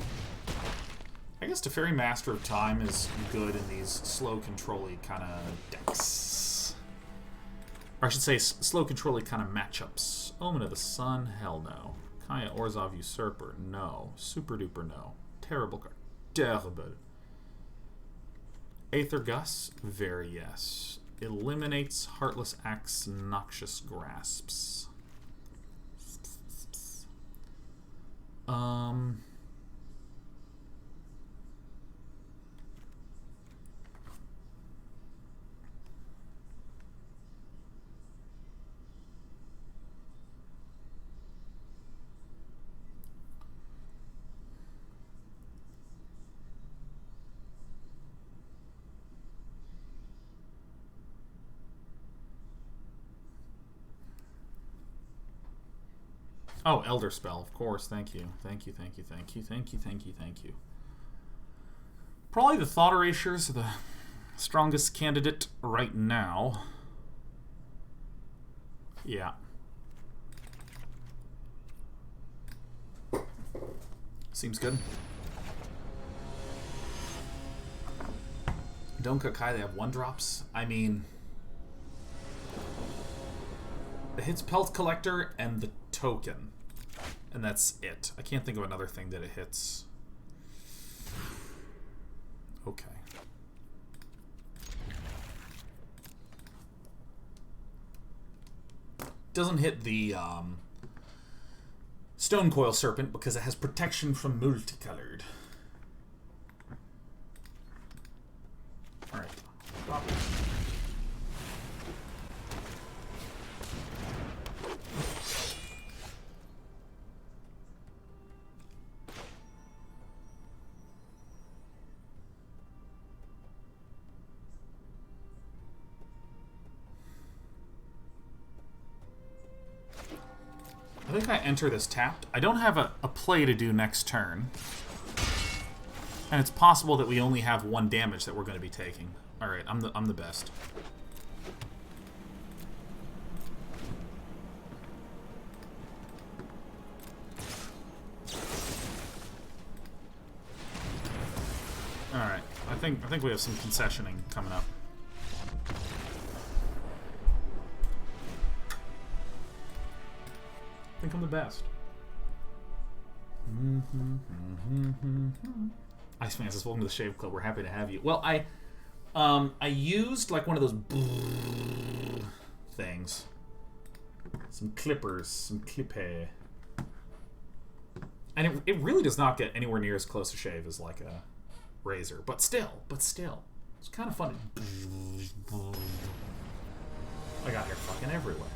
I guess Teferi, Master of Time is good in these slow control-y kind of decks. Or I should say slow control-y kind of matchups. Omen of the Sun, hell no. Kaya Orzhov Usurper, no. Super duper no. Terrible card. Terrible. Aether Gus, very yes. Eliminates Heartless Act's Noxious Grasps. Oh, Elderspell, of course. Thank you. Thank you. Probably the Thought Erasures are the strongest candidate right now. Yeah. Seems good. Don't Kakai, they have 1-drops. I mean... It hits Pelt Collector and the token. And that's it. I can't think of another thing that it hits. Okay. Doesn't hit the Stone Coil Serpent because it has protection from multicolored. Alright. I think I enter this tapped. I don't have a play to do next turn. And it's possible that we only have 1 damage that we're going to be taking. Alright, I'm the best. Alright, I think we have some concessioning coming up. I think I'm the best. Iceman says, welcome to the Shave Club. We're happy to have you. Well, I used like one of those things. Some clippers, some clippe. And it really does not get anywhere near as close to shave as like razor. But still. It's kind of funny. I got hair fucking everywhere.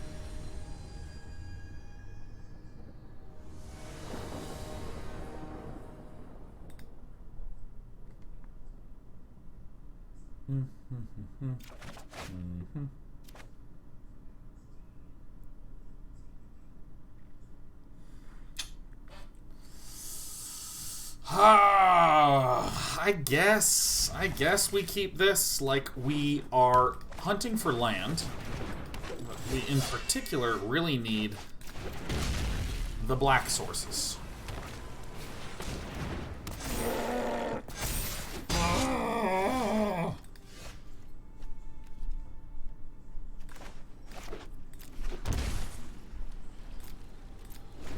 I guess we keep this like we are hunting for land. We in particular really need the black sources.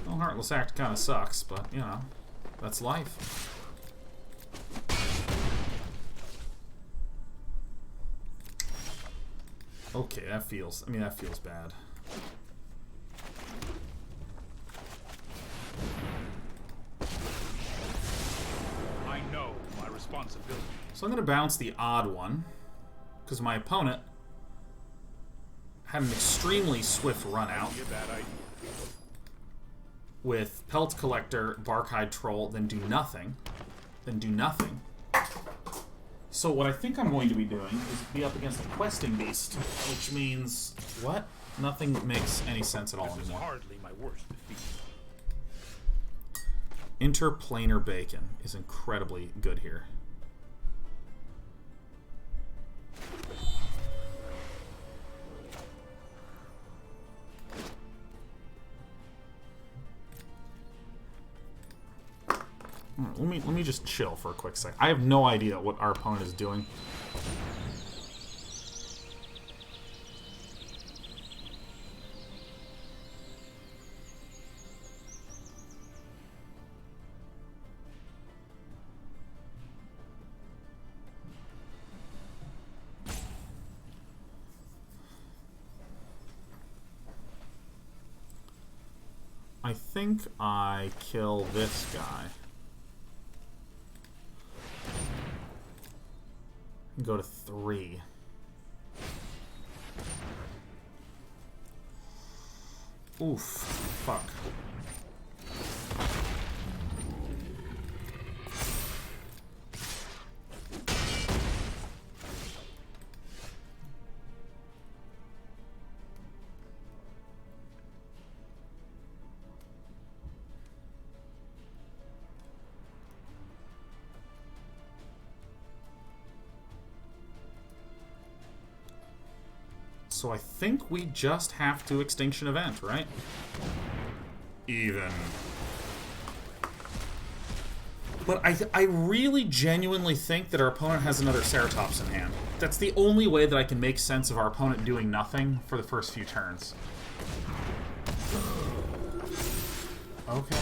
Well, Heartless Act kind of sucks, but you know, that's life. Okay, that feels bad. I know my responsibility. So I'm going to bounce the odd one, because my opponent had an extremely swift run out with Pelt Collector, Barkhide Troll, then do nothing. So what I think I'm going to be doing is be up against a Questing Beast, which means... what? Nothing makes any sense at all This is anymore. hardly my worst defeat. Interplanar Bacon is incredibly good here. Let me just chill for a quick sec. I have no idea what our opponent is doing. I think I kill this guy. Go to 3. Oof. Fuck. So I think we just have to Extinction Event, right? Even. But I really genuinely think that our opponent has another Ceratops in hand. That's the only way that I can make sense of our opponent doing nothing for the first few turns. Okay.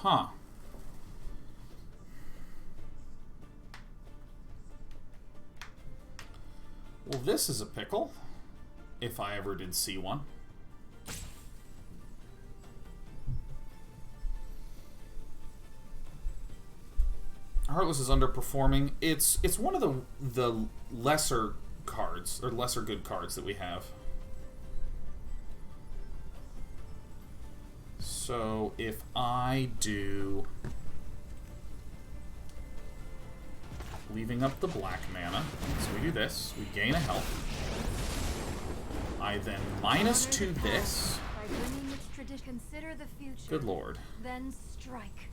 Huh. Well, this is a pickle, if I ever did see one. Heartless is underperforming. It's one of the lesser cards, or lesser good cards that we have. So if I do leaving up the black mana, so we do this, we gain a health. I then -2 this. Consider the future. Good lord. Then strike.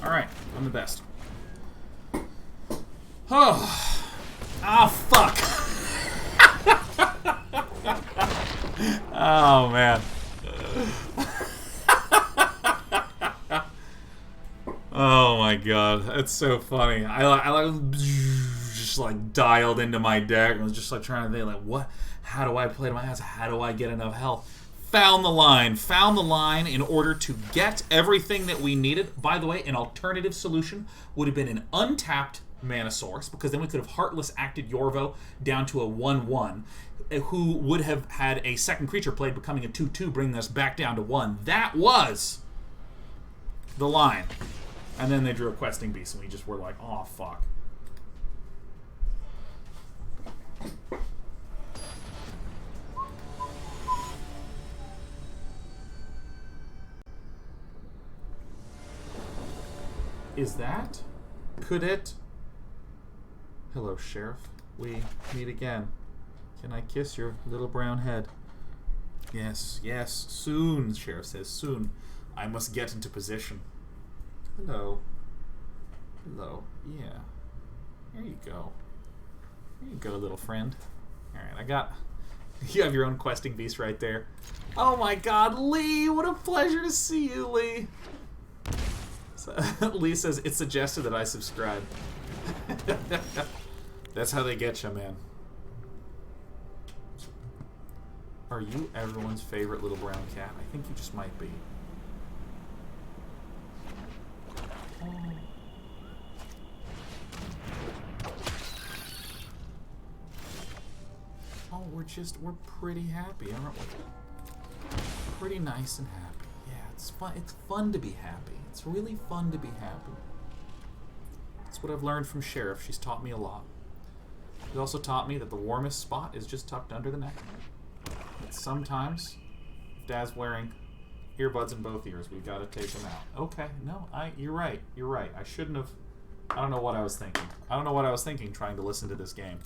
Alright, I'm the best. Oh. Ah, fuck. Oh, man. Oh, my God. That's so funny. I just, like, dialed into my deck and was just, like, trying to think, like, what? How do I play to my house? How do I get enough health? Found the line in order to get everything that we needed. By the way, an alternative solution would have been an untapped mana source, because then we could have Heartless acted Yorvo down to a 1/1, who would have had a second creature played, becoming a 2/2, bringing us back down to 1. That was the line. And then they drew a Questing Beast, and we just were like, oh, fuck. Is that? Could it? Hello, Sheriff. We meet again. Can I kiss your little brown head? Yes, yes, soon, Sheriff says, soon. I must get into position. Hello. Hello. Yeah. There you go. There you go, little friend. Alright, I got... You have your own Questing Beast right there. Oh my god, Lee! What a pleasure to see you, Lee! So, Lee says, it's suggested that I subscribe. That's how they get you, man. Are you everyone's favorite little brown cat? I think you just might be. Oh, we're pretty happy, aren't we? Pretty nice and happy. Yeah, it's fun. It's fun to be happy. It's really fun to be happy. That's what I've learned from Sheriff. She's taught me a lot. She also taught me that the warmest spot is just tucked under the neck. That sometimes, if Dad's wearing earbuds in both ears, we've got to take them out. Okay, no, you're right. You're right. I shouldn't have. I don't know what I was thinking. I don't know what I was thinking trying to listen to this game.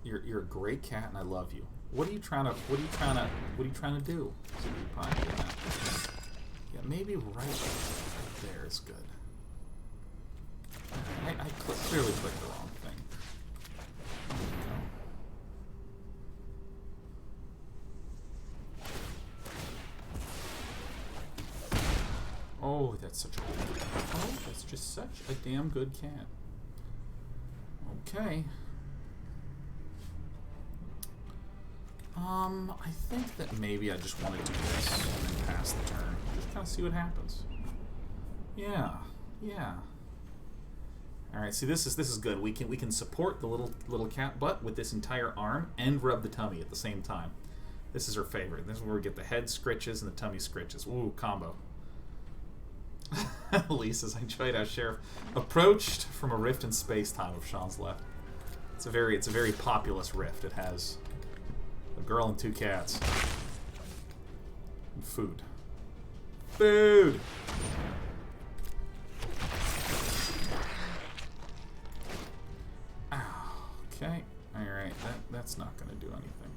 You're a great cat, and I love you. What are you trying to do? Yeah, maybe right there is good. I clearly clicked the wrong thing. There we go. Oh, that's such a good cat. Oh, that's just such a damn good cat. Okay. I think that maybe I just want to do this and pass the turn. Just kind of see what happens. Yeah, yeah. All right, see, this is good. We can support the little cat butt with this entire arm and rub the tummy at the same time. This is her favorite. This is where we get the head scritches and the tummy scritches. Ooh, combo. Lee says, I enjoyed how Sheriff approached from a rift in space-time of Sean's left. It's a very populous rift. It has a girl and 2 cats. And food. Food! Okay. Alright, that's not going to do anything.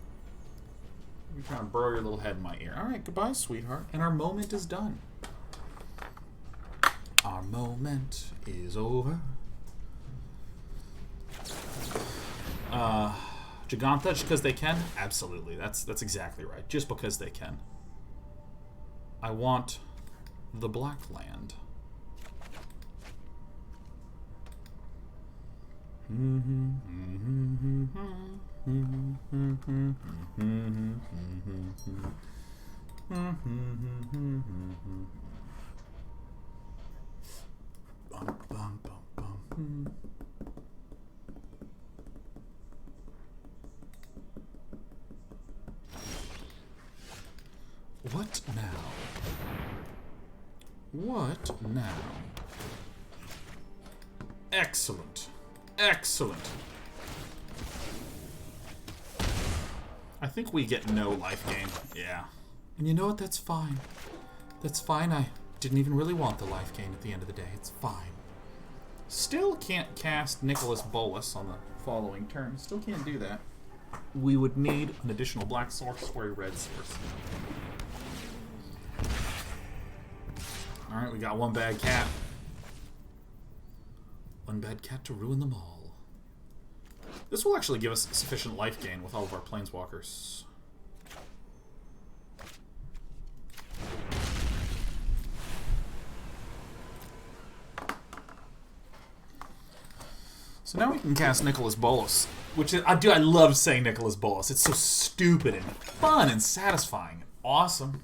You're trying to burrow your little head in my ear. Alright, goodbye, sweetheart. And our moment is done. Our moment is over. Giganta, just because they can? Absolutely. That's exactly right. Just because they can. I want the black land. Bum, bum, bum, bum. What now? What now? Excellent. Excellent. I think we get no life gain. Yeah. And you know what? That's fine. That's fine. I didn't even really want the life gain at the end of the day. It's fine. Still can't cast Nicholas Bolas on the following turn. Still can't do that. We would need an additional black source or a red source. Alright, we got one bad cat. One bad cat to ruin them all. This will actually give us sufficient life gain with all of our planeswalkers. So now we can cast Nicholas Bolas, which is, I love saying Nicholas Bolas. It's so stupid and fun and satisfying and awesome.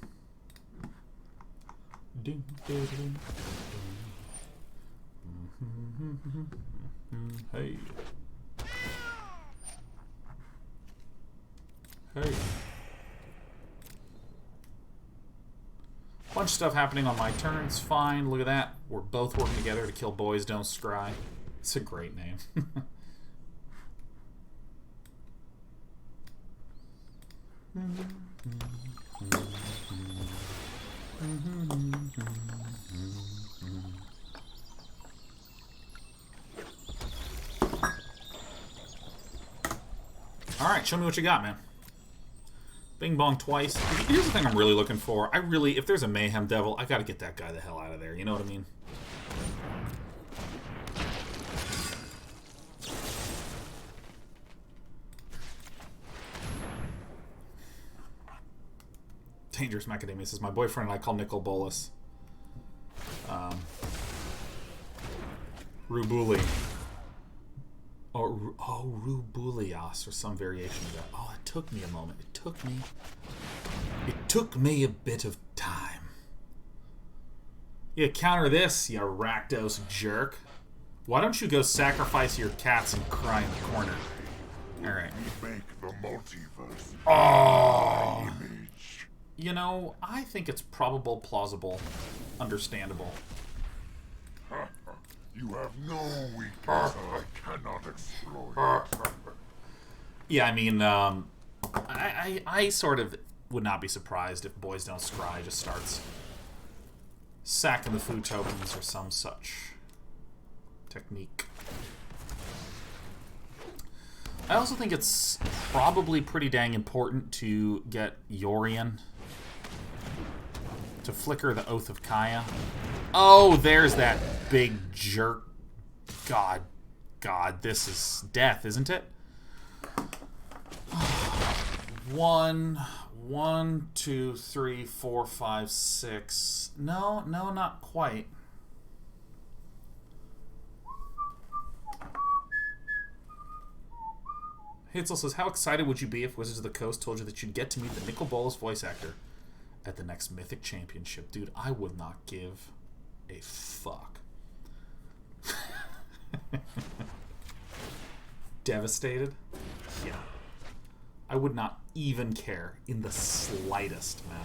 Hey. Hey. Bunch of stuff happening on my turn. It's fine. Look at that. We're both working together to kill Boys Don't Scry. It's a great name. Alright, show me what you got, man. Bing bong twice. Here's the thing I'm really looking for. If there's a Mayhem Devil, I gotta get that guy the hell out of there. You know what I mean? Dangerous Macadamia says, my boyfriend and I call Nicol Bolas. Rubuli. Oh, Rubulios, or some variation of that. Oh, it took me a moment. It took me a bit of time. Yeah, counter this, you Rakdos jerk. Why don't you go sacrifice your cats and cry in the corner? Alright. Make the multiverse. Oh! Image. You know, I think it's probable, plausible, understandable. You have no weakness I cannot exploit. Yeah, I mean, I sort of would not be surprised if Boys Don't Scry just starts sacking the food tokens or some such technique. I also think it's probably pretty dang important to get Yorion to flicker the Oath of Kaya. Oh, there's that big jerk. God, this is death, isn't it? 1, 2, 3, 4, 5, 6. No, not quite. Hitzel says, how excited would you be if Wizards of the Coast told you that you'd get to meet the Nicol Bolas voice actor at the next Mythic Championship? Dude, I would not give a fuck. Devastated? Yeah. I would not even care in the slightest, man.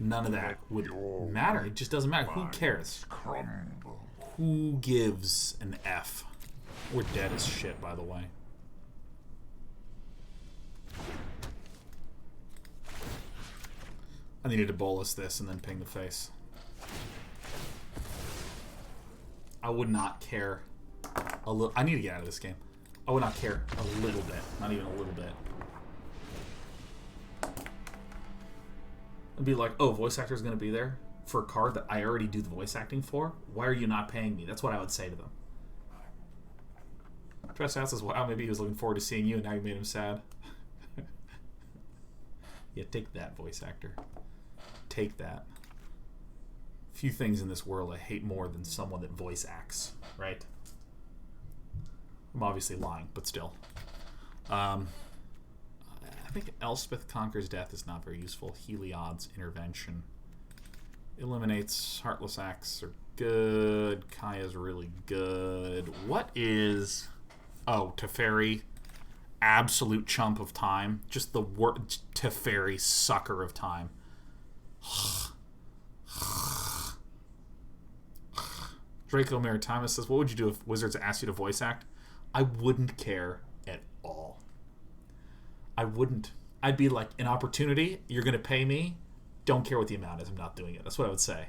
None of that would matter. It just doesn't matter. Who cares? Crumble. Who gives an F? We're dead as shit, by the way. I needed to Bolas this and then ping the face. I would not care a little. I need to get out of this game. I would not care a little bit. Not even a little bit. I'd be like, oh, voice actor is going to be there for a card that I already do the voice acting for? Why are you not paying me? That's what I would say to them. Tress says, wow, maybe he was looking forward to seeing you and now you made him sad. Yeah, take that, voice actor. Take that. Few things in this world I hate more than someone that voice acts, right? I'm obviously lying, but still. I think Elspeth Conquers Death is not very useful. Heliod's Intervention. Eliminates Heartless Acts are good. Kaya's really good. What is... Oh, Teferi. Absolute chump of time. Just the word Teferi, sucker of time. Draco Maritimus says, what would you do if Wizards asked you to voice act? I wouldn't care at all. I wouldn't. I'd be like, an opportunity, you're going to pay me, don't care what the amount is, I'm not doing it. That's what I would say.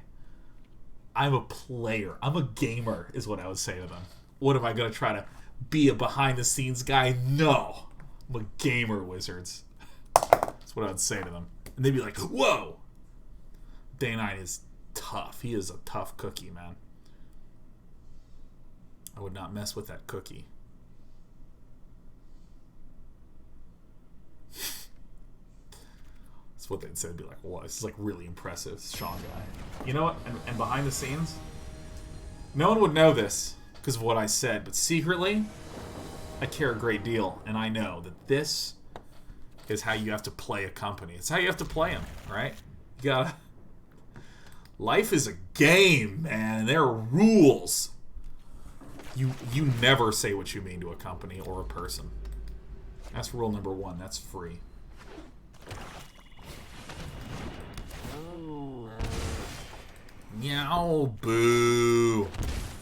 I'm a player. I'm a gamer, is what I would say to them. What am I going to try to be a behind-the-scenes guy? No. I'm a gamer, Wizards. That's what I would say to them. And they'd be like, whoa! Day 9 is tough. He is a tough cookie, man. I would not mess with that cookie. That's what they'd say. They'd be like, "Well, this is like really impressive, this Sean guy." You know what? And behind the scenes, no one would know this because of what I said, but secretly, I care a great deal, and I know that this is how you have to play a company. It's how you have to play them, right? You gotta. Life is a game, man. There are rules. You never say what you mean to a company or a person. That's rule number 1. That's free. Meow, boo.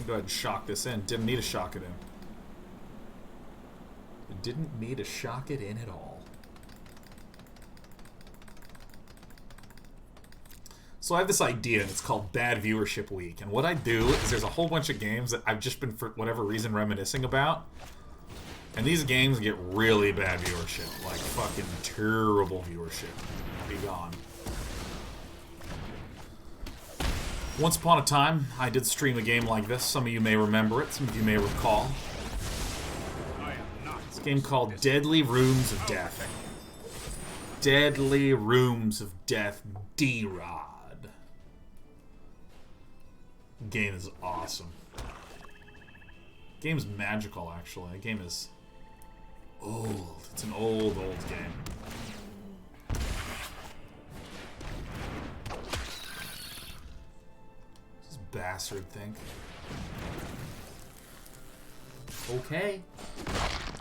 Go ahead and shock this in. Didn't need to shock it in. It didn't need to shock it in at all. So I have this idea, and it's called Bad Viewership Week. And what I do is there's a whole bunch of games that I've just been, for whatever reason, reminiscing about. And these games get really bad viewership. Like, fucking terrible viewership. Be gone. Once upon a time, I did stream a game like this. Some of you may remember it. Some of you may recall. It's a game called Deadly Rooms of Death. Deadly Rooms of Death D-Rod. Game is awesome. Game's magical, actually. The game is old. It's an old game. This bastard think. Okay.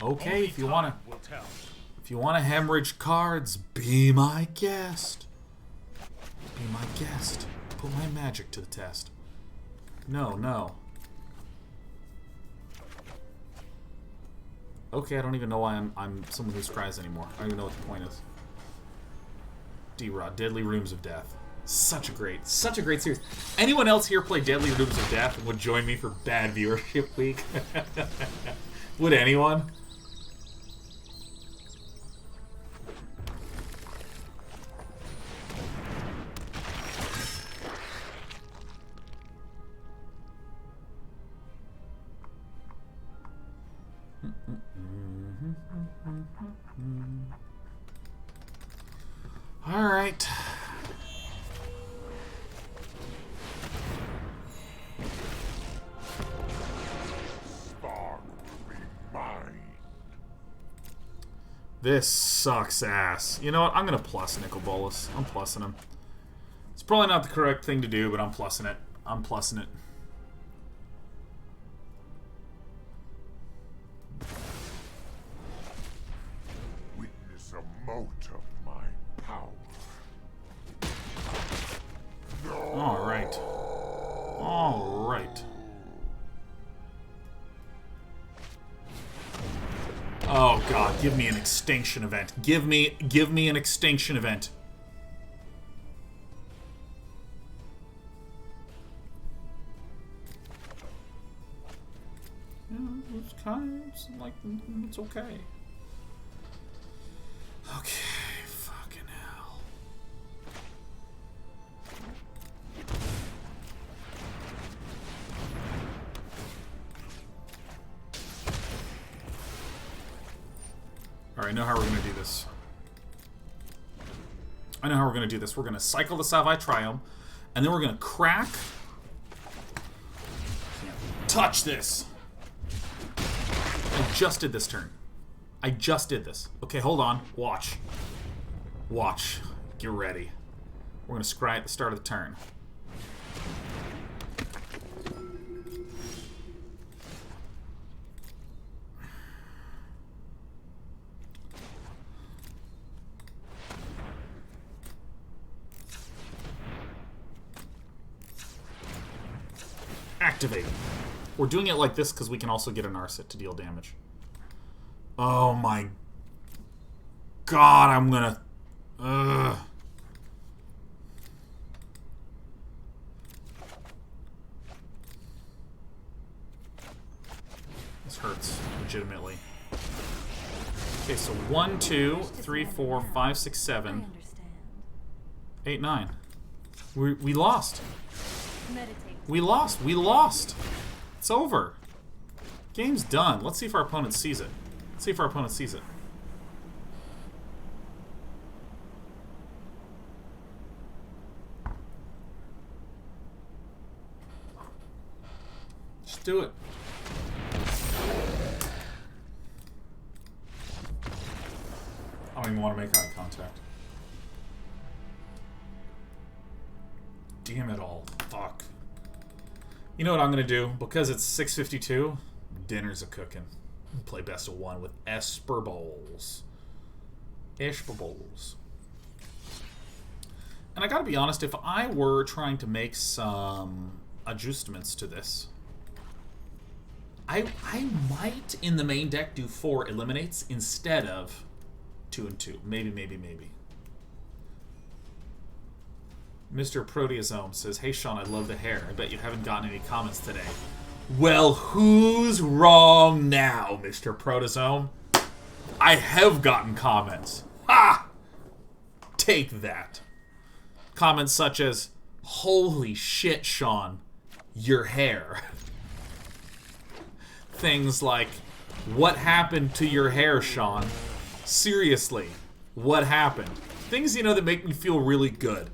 Okay, if you wanna hemorrhage cards, be my guest. Be my guest. Put my magic to the test. No, no. Okay, I don't even know why I'm someone who scries anymore. I don't even know what the point is. D-Rod, Deadly Rooms of Death. Such a great series. Anyone else here play Deadly Rooms of Death and would join me for Bad Viewership Week? Would anyone? All right. This sucks ass. You know what? I'm gonna plus Nicol Bolas. I'm plussing him. It's probably not the correct thing to do, but I'm plussing it. I'm plussing it. Witness a mote of my power. No. All right. All right. Oh god, give me an extinction event. Give me an extinction event. Yeah, it's kind of like it's okay. Okay, fucking hell. Alright, I know how we're going to do this. I know how we're going to do this. We're going to cycle the Savai Triome, and then we're going to crack. Touch this! I just did this turn. I just did this. Okay, hold on. Watch. Watch. Get ready. We're going to scry at the start of the turn. Activate. We're doing it like this because we can also get a Narset to deal damage. Oh my god, I'm gonna... Ugh. This hurts, legitimately. Okay, so 1, 2, 3, 4, 5, 6, 7, 8, 9. We lost. Meditate. We lost. We lost. It's over. Game's done. Let's see if our opponent sees it. Let's see if our opponent sees it. Do it. I don't even want to make eye contact. Damn it all. Fuck. You know what I'm gonna do? Because it's 6:52, dinner's a cooking. Play best of one with Esper Bowls. Esper Bowls. And I gotta be honest, if I were trying to make some adjustments to this, I might in the main deck do 4 eliminates instead of 2 and 2. Maybe. Mr. Proteasome says, "Hey Sean, I love the hair. I bet you haven't gotten any comments today." Well, who's wrong now, Mr. Proteasome? I have gotten comments. Ha! Take that. Comments such as, "Holy shit, Sean, your hair." Things like, "What happened to your hair, Sean? Seriously, what happened?" Things, you know, that make me feel really good.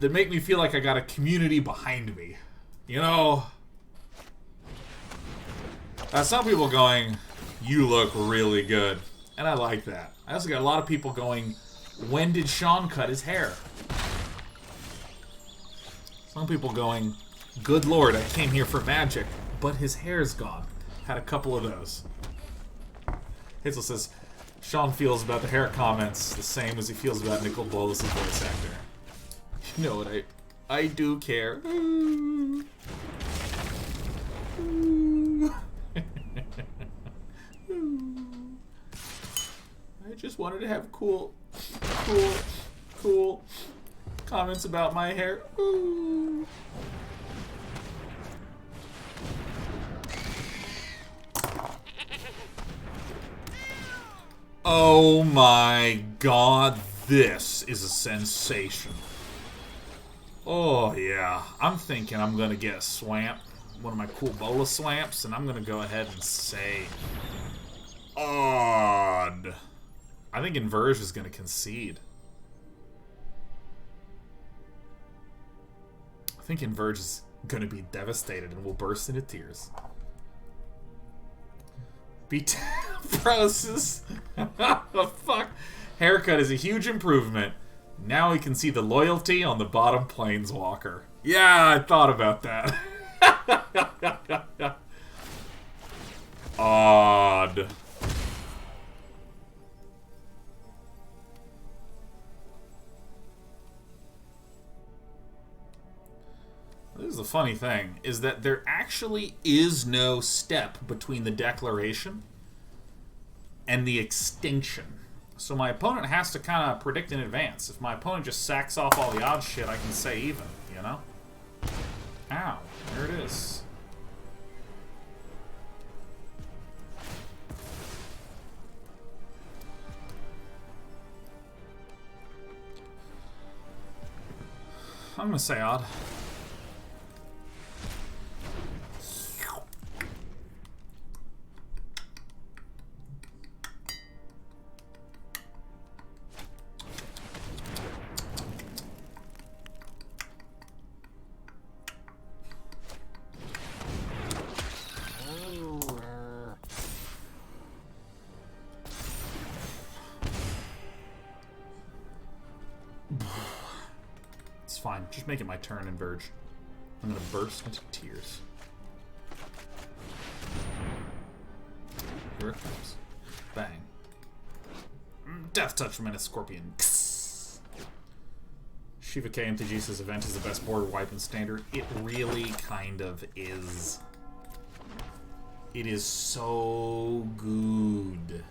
That make me feel like I got a community behind me. You know? Some people going, "You look really good." And I like that. I also got a lot of people going, "When did Sean cut his hair?" Some people going, "Good lord, I came here for magic, but his hair's gone." Had a couple of those. Hazel says, "Sean feels about the hair comments the same as he feels about Nicol Bolas' voice actor." You know what, I do care. I just wanted to have cool comments about my hair. Ooh. Oh my god, this is a sensation. Oh yeah, I'm thinking I'm gonna get a swamp, one of my cool Bolas swamps, and I'm gonna go ahead and say odd. I think Inverge is gonna concede. I think Inverge is gonna be devastated and will burst into tears. Process. Fuck. Haircut is a huge improvement. Now we can see the loyalty on the bottom planeswalker. Yeah, I thought about that. Odd. This is the funny thing, is that there actually is no step between the declaration and the extinction. So my opponent has to kind of predict in advance. If my opponent just sacks off all the odd shit, I can say even, you know? Ow, there it is. I'm gonna say odd. Fine, just make it my turn and Verge. I'm gonna burst into tears. Here it comes. Bang. Death Touch from Menace Scorpion. Shiva K MTG says event is the best board wipe in standard. It really kind of is. It is so good.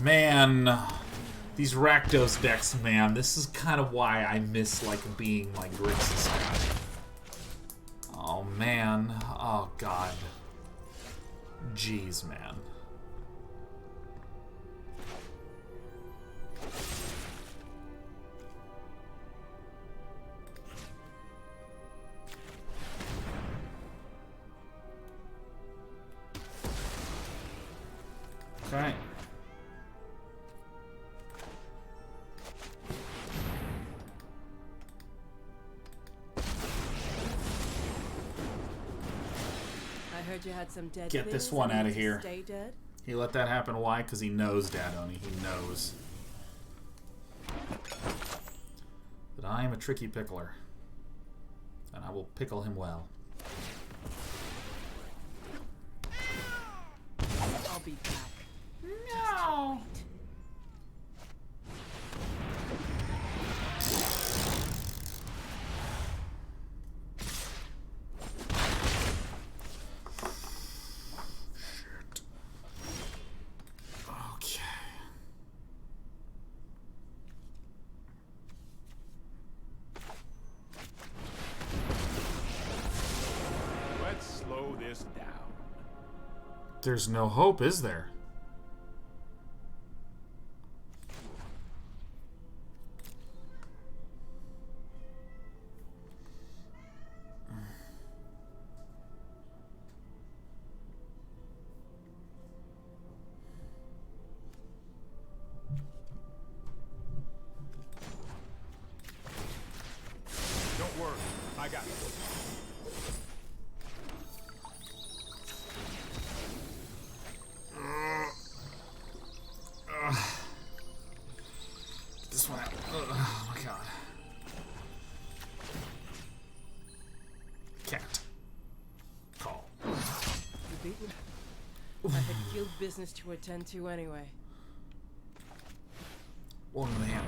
Man. These Rakdos decks, man, this is kind of why I miss, like, being, like, Grixis guy. Oh, man. Oh, God. Jeez, man. Okay. you had some dead Get this things one that outta need to here. Stay dead? He let that happen. Why? Because he knows, Dadoni. He knows that I am a tricky pickler. And I will pickle him well. I'll be back. No. There's no hope, is there? Don't worry, I got it. This one out. Oh my god. Cat. Call. You beaten? I had guild business to attend to anyway. One in the hand.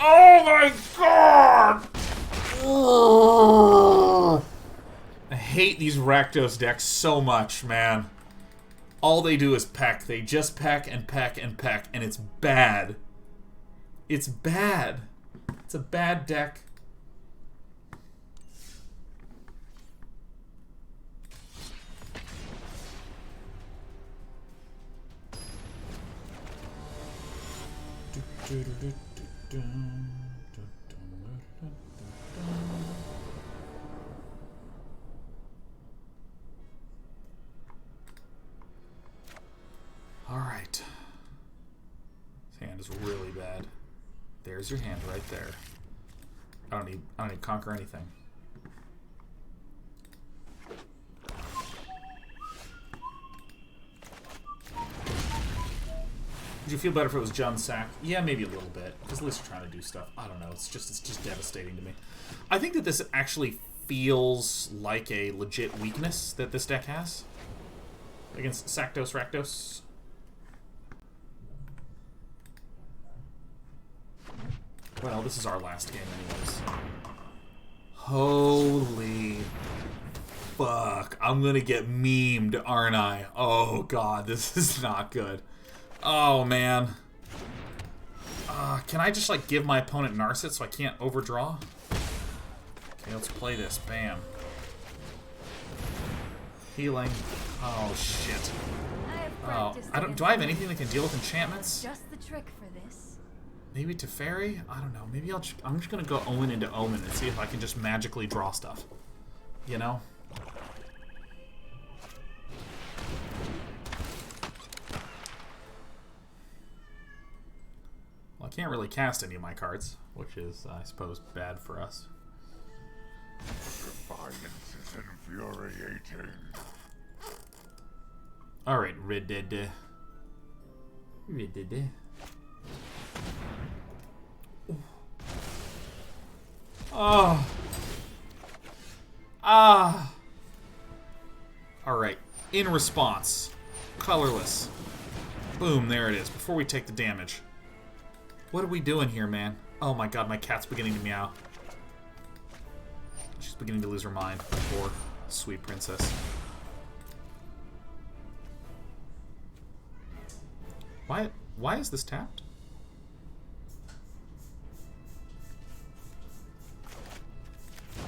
Oh my god! I hate these Rakdos decks so much, man. All they do is peck. They just peck and peck and peck, and it's bad. It's bad. It's a bad deck. Alright. This hand is really bad. There's your hand right there. I don't need to conquer anything. Would you feel better if it was John Sack? Yeah, maybe a little bit. Because at least you're trying to do stuff. I don't know. It's just devastating to me. I think that this actually feels like a legit weakness that this deck has against Sakdos Rakdos. Well, this is our last game anyways. Holy fuck. I'm gonna get memed, aren't I? Oh god, this is not good. Oh man. Can I just like give my opponent Narset so I can't overdraw? Okay, let's play this. Bam. Healing. Oh shit. Oh, do I have anything that can deal with enchantments? Just the trick for this. Maybe Teferi? I don't know. Maybe I'm just gonna go Omen into Omen and see if I can just magically draw stuff. You know? Well, I can't really cast any of my cards, which is, I suppose, bad for us. Defiance is infuriating. Alright, Ridded. Oh. Ah. Alright. In response. Colorless. Boom, there it is. Before we take the damage. What are we doing here, man? Oh my god, my cat's beginning to meow. She's beginning to lose her mind. Poor sweet princess. Why is this tapped?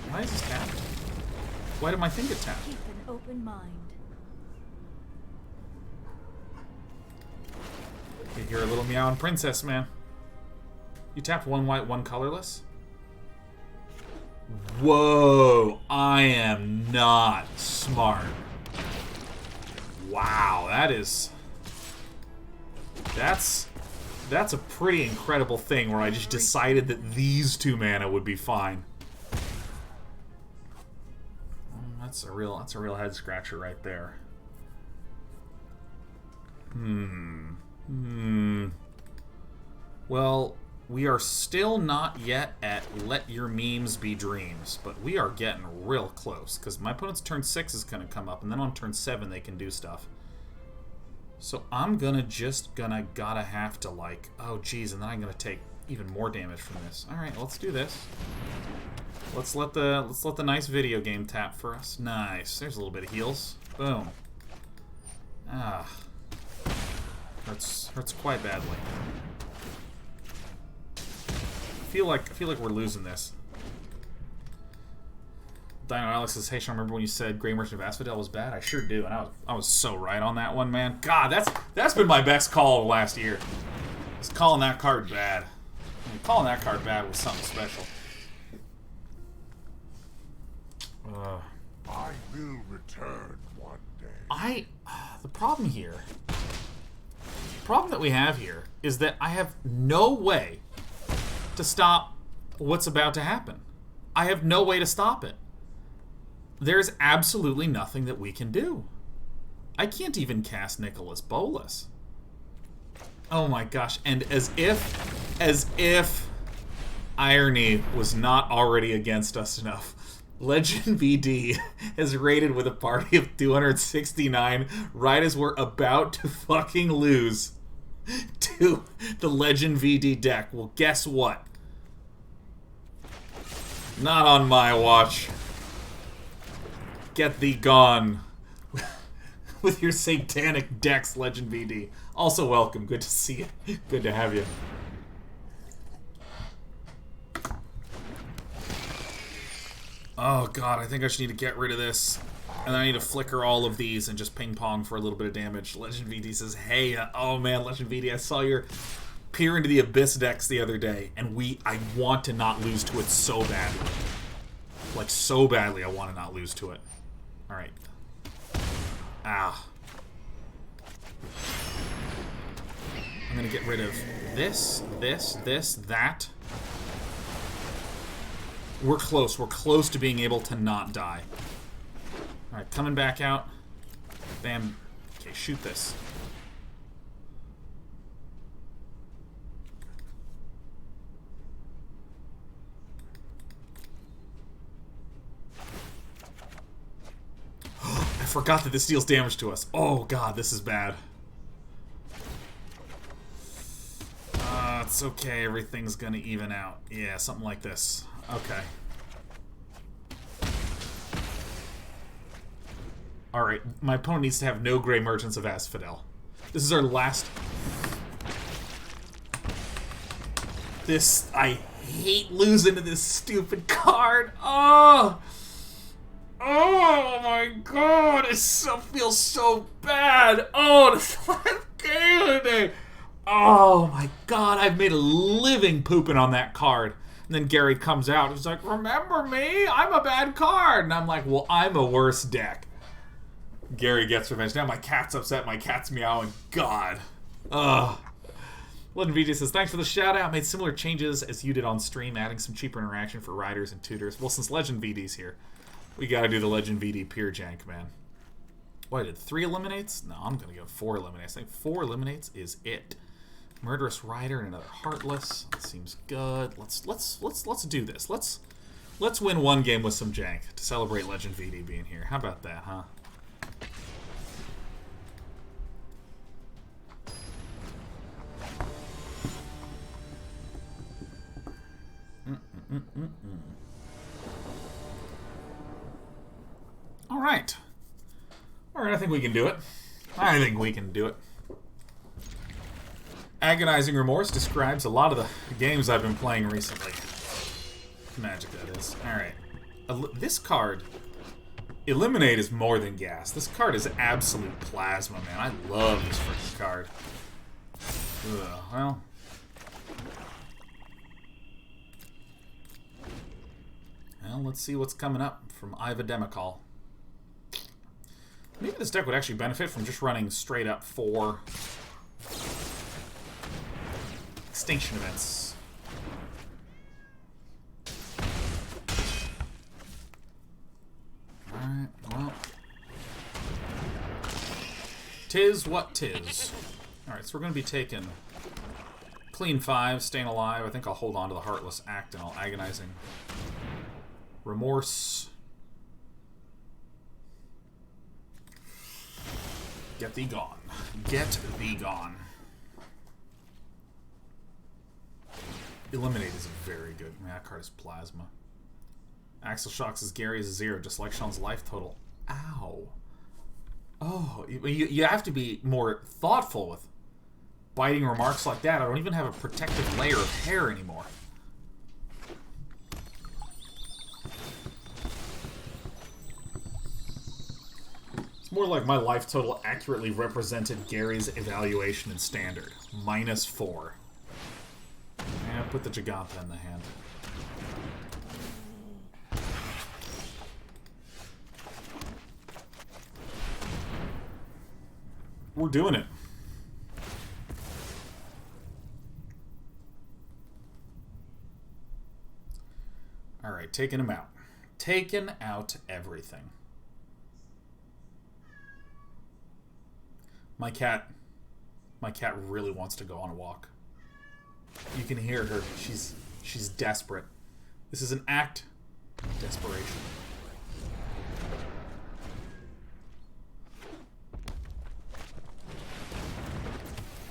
Why is this tapped? Why did my thing get tapped? Keep an open mind. You're a little meowing princess, man. You tapped one white, one colorless? Whoa, I am not smart. Wow, that's That's a pretty incredible thing where I just decided that these 2 mana would be fine. That's a real head scratcher right there. Well, we are still not yet at let your memes be dreams, but we are getting real close, because my opponent's turn 6 is going to come up, and then on turn 7 they can do stuff. So I'm gotta have to, like, oh geez, and then I'm gonna take even more damage from this. Alright, let's do this. Let's let the nice video game tap for us. Nice. There's a little bit of heals. Boom. Ah. Hurts quite badly. I feel like we're losing this. Dino Alex says, hey Sean, remember when you said Grey Merchant of Asphodel was bad? I sure do, and I was so right on that one, man. God, that's been my best call of last year. Just calling that card bad. I mean, calling that card bad was something special. I will return one day. The problem that we have here is that I have no way to stop what's about to happen. I have no way to stop it. There's absolutely nothing that we can do. I can't even cast Nicol Bolas. Oh my gosh, and as if irony was not already against us enough, Legend VD is rated with a party of 269 right as we're about to fucking lose to the Legend VD deck. Well, guess what? Not on my watch. Get thee gone with your satanic decks, Legend VD. Also welcome. Good to see you. Good to have you. Oh god, I think I just need to get rid of this. And then I need to flicker all of these and just ping pong for a little bit of damage. Legend VD says, hey, oh man, Legend VD, I saw your Peer into the Abyss decks the other day, and I want to not lose to it so badly. Like, so badly I want to not lose to it. Alright. Ah. I'm gonna get rid of this, that. We're close. We're close to being able to not die. Alright, coming back out. Bam. Okay, shoot this. I forgot that this deals damage to us. Oh god, this is bad. It's okay. Everything's gonna even out. Yeah, something like this. Okay. Alright, my opponent needs to have no Grey Merchants of Asphodel. This is our last... I hate losing to this stupid card. Oh! Oh my god, it feels so bad. Oh, the last game of the day. Oh my god, I've made a living pooping on that card. And then Gary comes out and he's like, remember me? I'm a bad card. And I'm like, well, I'm a worse deck. Gary gets revenge. Now my cat's upset. My cat's meowing. God. Ugh. Legend VJ says, thanks for the shout out. Made similar changes as you did on stream, adding some cheaper interaction for riders and tutors. Well, since Legend VD's here, we gotta do the Legend VD pure jank, man. What, I did 3 eliminates? No, I'm gonna go 4 eliminates. I think 4 eliminates is it. Murderous Rider and another Heartless. That seems good. Let's do this. Let's win one game with some jank to celebrate Legend VD being here. How about that, huh? All right. All right, I think we can do it. I think we can do it. Agonizing Remorse describes a lot of the games I've been playing recently. Magic, that is. Alright. This card, Eliminate, is more than gas. This card is absolute plasma, man. I love this freaking card. Ugh, well. Well, let's see what's coming up from Iva Demicol. Maybe this deck would actually benefit from just running straight up 4... extinction events. Alright, well. Tis what tis. Alright, so we're going to be taking clean 5, staying alive. I think I'll hold on to the Heartless Act and I'll Agonizing Remorse. Get thee gone. Get thee gone. Eliminate is very good. I mean, that card is Plasma. Axel Shocks is Gary is 0, just like Sean's life total. Ow. Oh, you have to be more thoughtful with biting remarks like that. I don't even have a protective layer of hair anymore. It's more like my life total accurately represented Gary's evaluation in Standard. -4. Yeah, put the Giganta in the hand. We're doing it. Alright, taking him out. Taking out everything. My cat really wants to go on a walk. You can hear her. She's desperate. This is an act of desperation.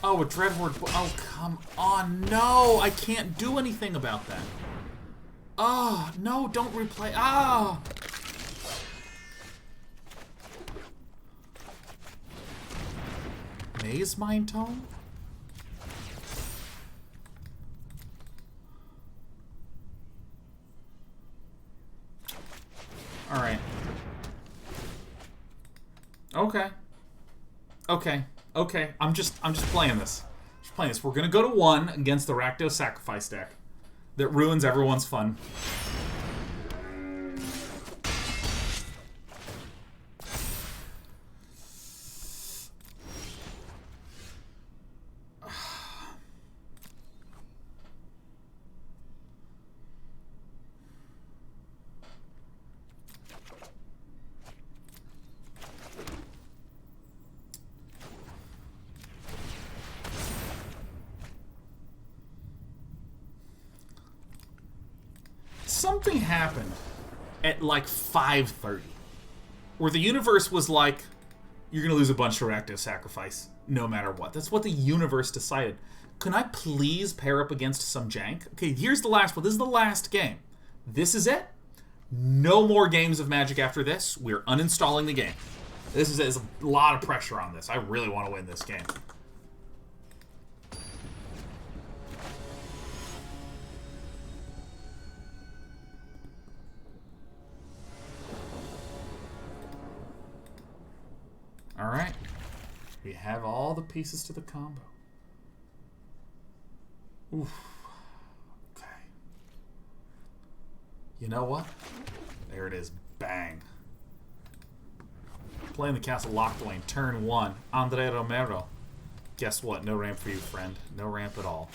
Oh, a Dreadhorde. Oh, come on. No, I can't do anything about that. Oh, no, don't replay. Ah! Maze Mind Tome? Alright. Okay. Okay. Okay. I'm just playing this. Just playing this. We're gonna go to 1 against the Rakdos Sacrifice deck that ruins everyone's fun. Something happened at like 5:30 where the universe was like, you're gonna lose a bunch to Rakdos Sacrifice no matter what. That's what the universe decided. Can I please pair up against some jank? Okay, here's the last one. This is the last game. This is it. No more games of Magic after this. We're uninstalling the game. This is a lot of pressure on this. I really want to win this game. Alright. We have all the pieces to the combo. Oof. Okay. You know what? There it is. Bang. Playing the Castle Lockdwayne. Turn 1. Andre Romero. Guess what? No ramp for you, friend. No ramp at all.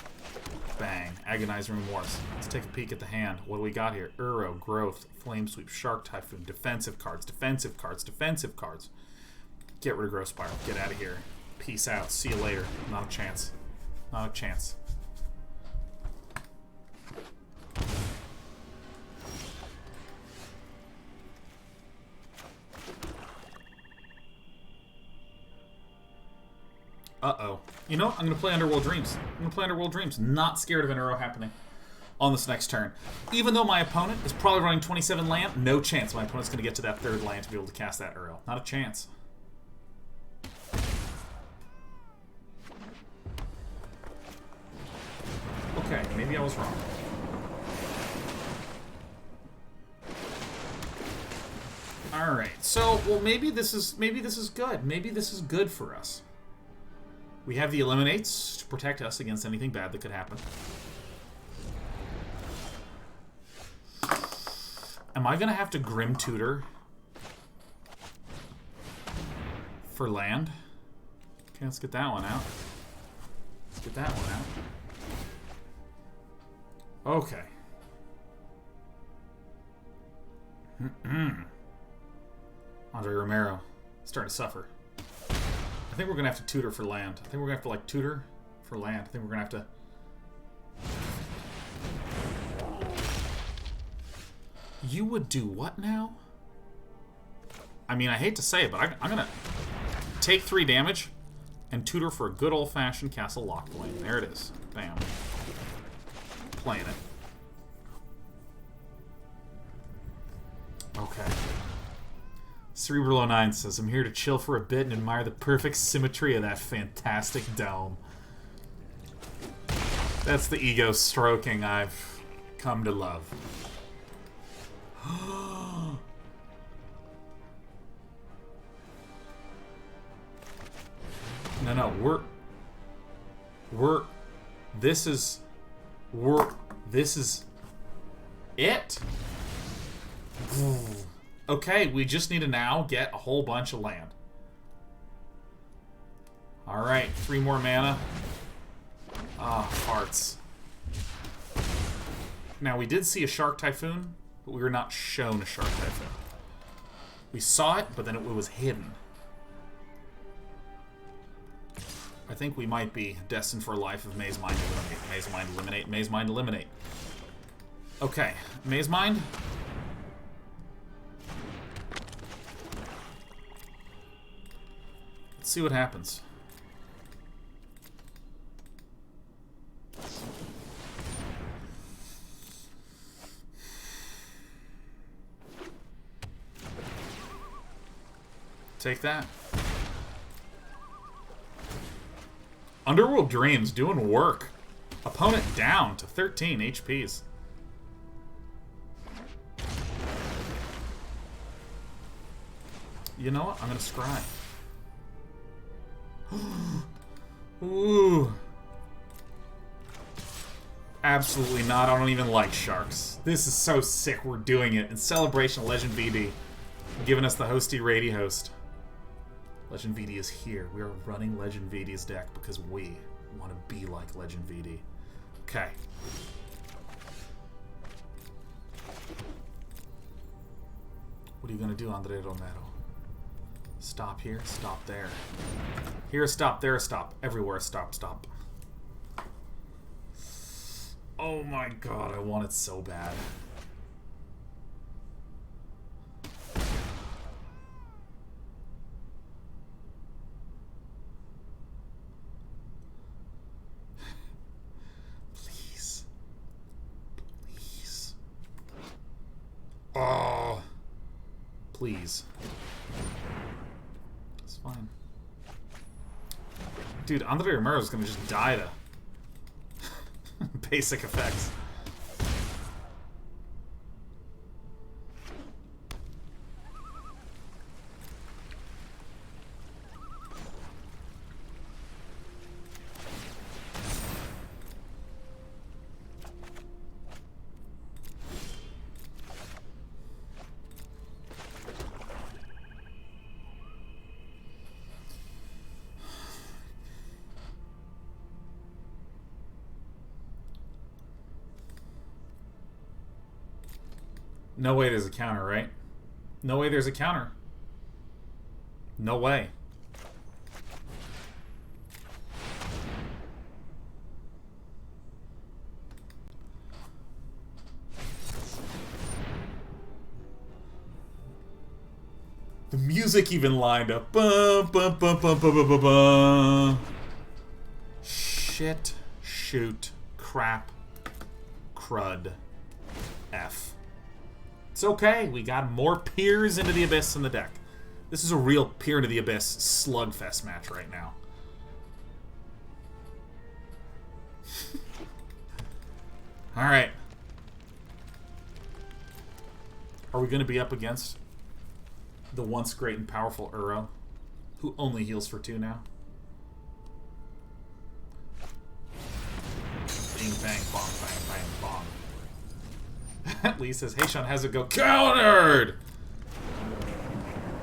Bang. Agonizing Remorse. Let's take a peek at the hand. What do we got here? Uro, Growth, Flame Sweep, Shark Typhoon, defensive cards, defensive cards, defensive cards. Get rid of Growth Spiral. Get out of here. Peace out. See you later. Not a chance. Not a chance. Uh-oh. You know what? I'm going to play Underworld Dreams. I'm going to play Underworld Dreams. Not scared of an Uro happening on this next turn. Even though my opponent is probably running 27 land, no chance my opponent's going to get to that 3rd land to be able to cast that Uro. Not a chance. Okay, maybe I was wrong. Alright, so, well, maybe this is good. Maybe this is good for us. We have the Eliminates to protect us against anything bad that could happen. Am I going to have to Grim Tutor for land? Okay, let's get that one out. Let's get that one out. Okay. Andre Romero starting to suffer. I think we're gonna have to tutor for land. I think we're gonna have to like tutor for land. I think we're gonna have to. You would do what now? I mean, I hate to say it, but I'm gonna take 3 damage and tutor for a good old-fashioned castle lock lane. There it is. Bam. Playing it. Okay. Cerebral09 says, I'm here to chill for a bit and admire the perfect symmetry of that fantastic dome. That's the ego stroking I've come to love. No, this is it? Okay, we just need to now get a whole bunch of land. Alright, 3 more mana. Ah, hearts. Now, we did see a Shark Typhoon, but we were not shown a Shark Typhoon. We saw it, but then it was hidden. I think we might be destined for a life of Maze Mind Eliminate. Maze Mind Eliminate. Maze Mind Eliminate. Okay, Maze Mind. Let's see what happens. Take that. Underworld Dreams doing work. Opponent down to 13 HPs. You know what? I'm gonna scry. Ooh. Absolutely not. I don't even like sharks. This is so sick. We're doing it. In celebration of Legend VD. Giving us the hosty rady host. Legend VD is here. We are running Legend VD's deck because we want to be like Legend VD. Okay. What are you going to do, Andre Romero? Stop here, stop there. Here a stop, there a stop. Everywhere a stop, stop. Oh my god, I want it so bad. Please. Please. Oh. Please. It's fine. Dude, Andre Romero's gonna just die to basic effects. No way there's a counter, right? No way there's a counter. No way. The music even lined up. Bum, bum, bum, bum, bum, bum, bum, bum. Shit, shoot, crap, crud, F. It's okay, we got more Peers into the Abyss in the deck. This is a real Peer into the Abyss slugfest match right now. Alright. Are we going to be up against the once great and powerful Uro, who only heals for 2 now? Bing, bang, bong, bang, bang, bong. Lee says, hey Sean, how's it go? Countered!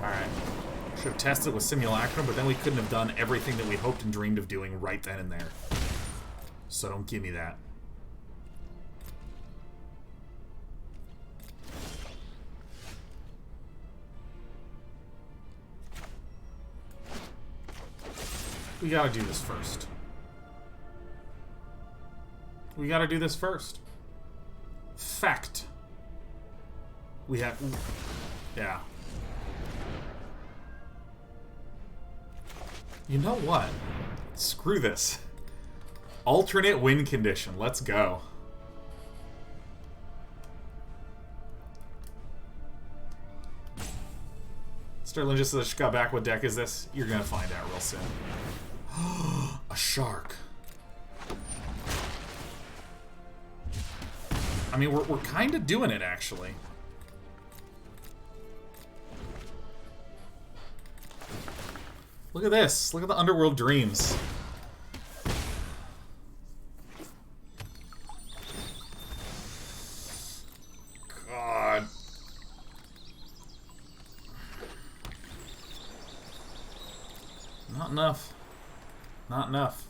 Alright. Should have tested with Simulacrum, but then we couldn't have done everything that we hoped and dreamed of doing right then and there. So don't give me that. We gotta do this first. We gotta do this first. Fact. We have... Yeah. You know what? Screw this. Alternate win condition. Let's go. Sterling just got back. What deck is this? You're gonna find out real soon. A shark. I mean, we're kind of doing it, actually. Look at this. Look at the Underworld Dreams. God. Not enough. Not enough.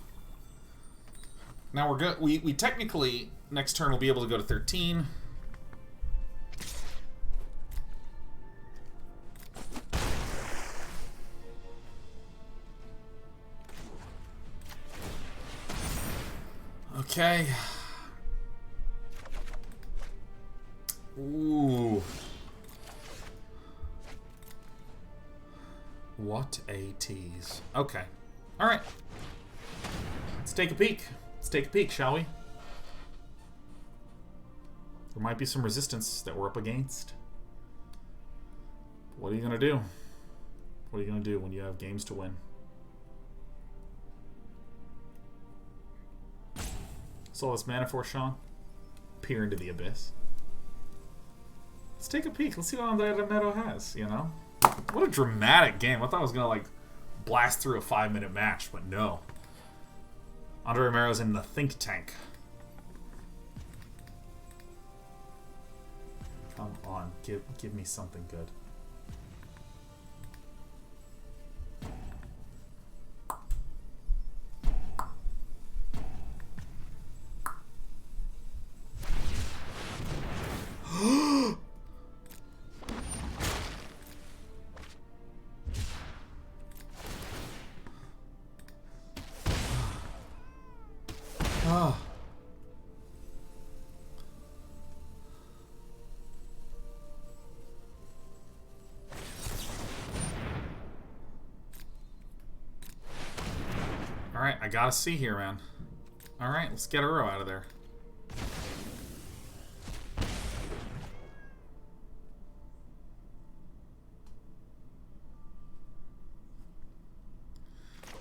Now we're good. We technically, next turn, will be able to go to 13. Okay. Ooh. What a tease. Okay. Alright. Let's take a peek. Let's take a peek, shall we? There might be some resistance that we're up against. What are you gonna do? What are you gonna do when you have games to win? So this mana for Sean. Peer into the abyss. Let's take a peek. Let's see what Andre Meadow has, you know? What a dramatic game. I thought I was gonna like blast through a 5-minute match, but no. Andre Romero's in the think tank. Come on, give me something good. Alright, I gotta see here, man. Alright, let's get Uro out of there.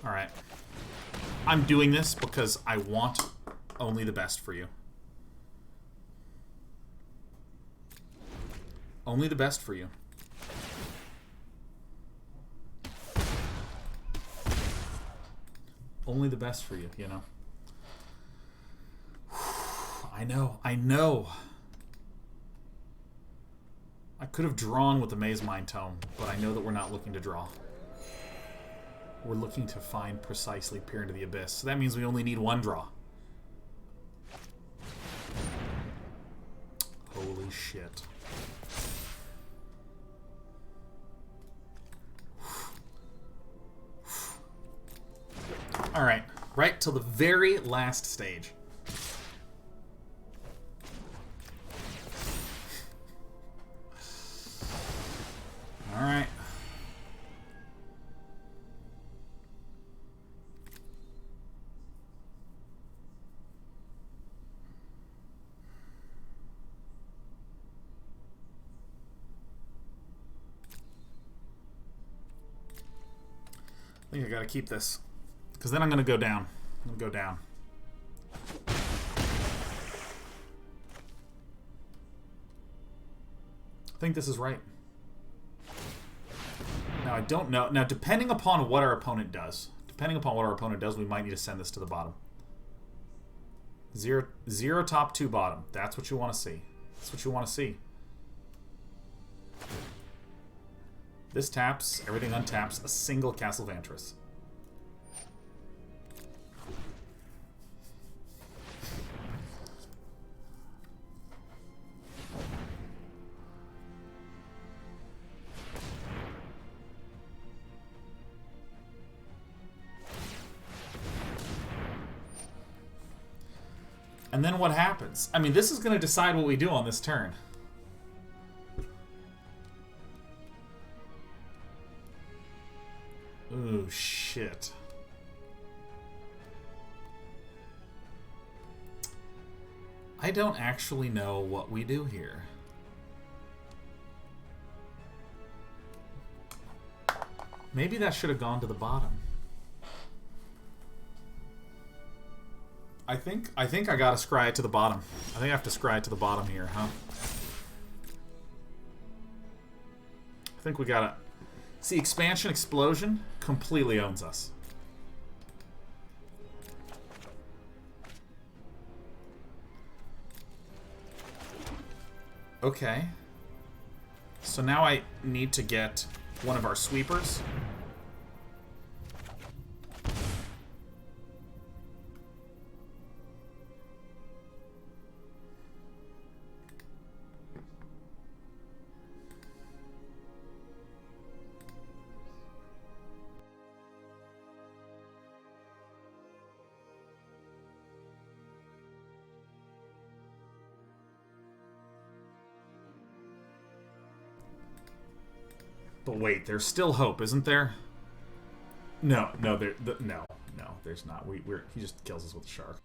Alright. I'm doing this because I want only the best for you. Only the best for you. Only the best for you, you know? I know, I know. I could have drawn with the Maze Mind Tome, but I know that we're not looking to draw. We're looking to find precisely Peer into the Abyss. So that means we only need one draw. Holy shit. Alright, right till the very last stage. Alright. I think I gotta keep this. Because then I'm going to go down. I'm going to go down. I think this is right. Now, I don't know. Now, depending upon what our opponent does, we might need to send this to the bottom. Zero top, 2 bottom. That's what you want to see. That's what you want to see. This taps, everything untaps, a single Castle Vantris. And then what happens? I mean, this is going to decide what we do on this turn. Ooh, shit. I don't actually know what we do here. Maybe that should have gone to the bottom. I think I gotta scry it to the bottom. I think I have to scry it to the bottom here, huh? I think we gotta... See, Expansion Explosion completely owns us. Okay. So now I need to get one of our sweepers. But wait, there's still hope, isn't there? No, no, no, there's not. He just kills us with a shark.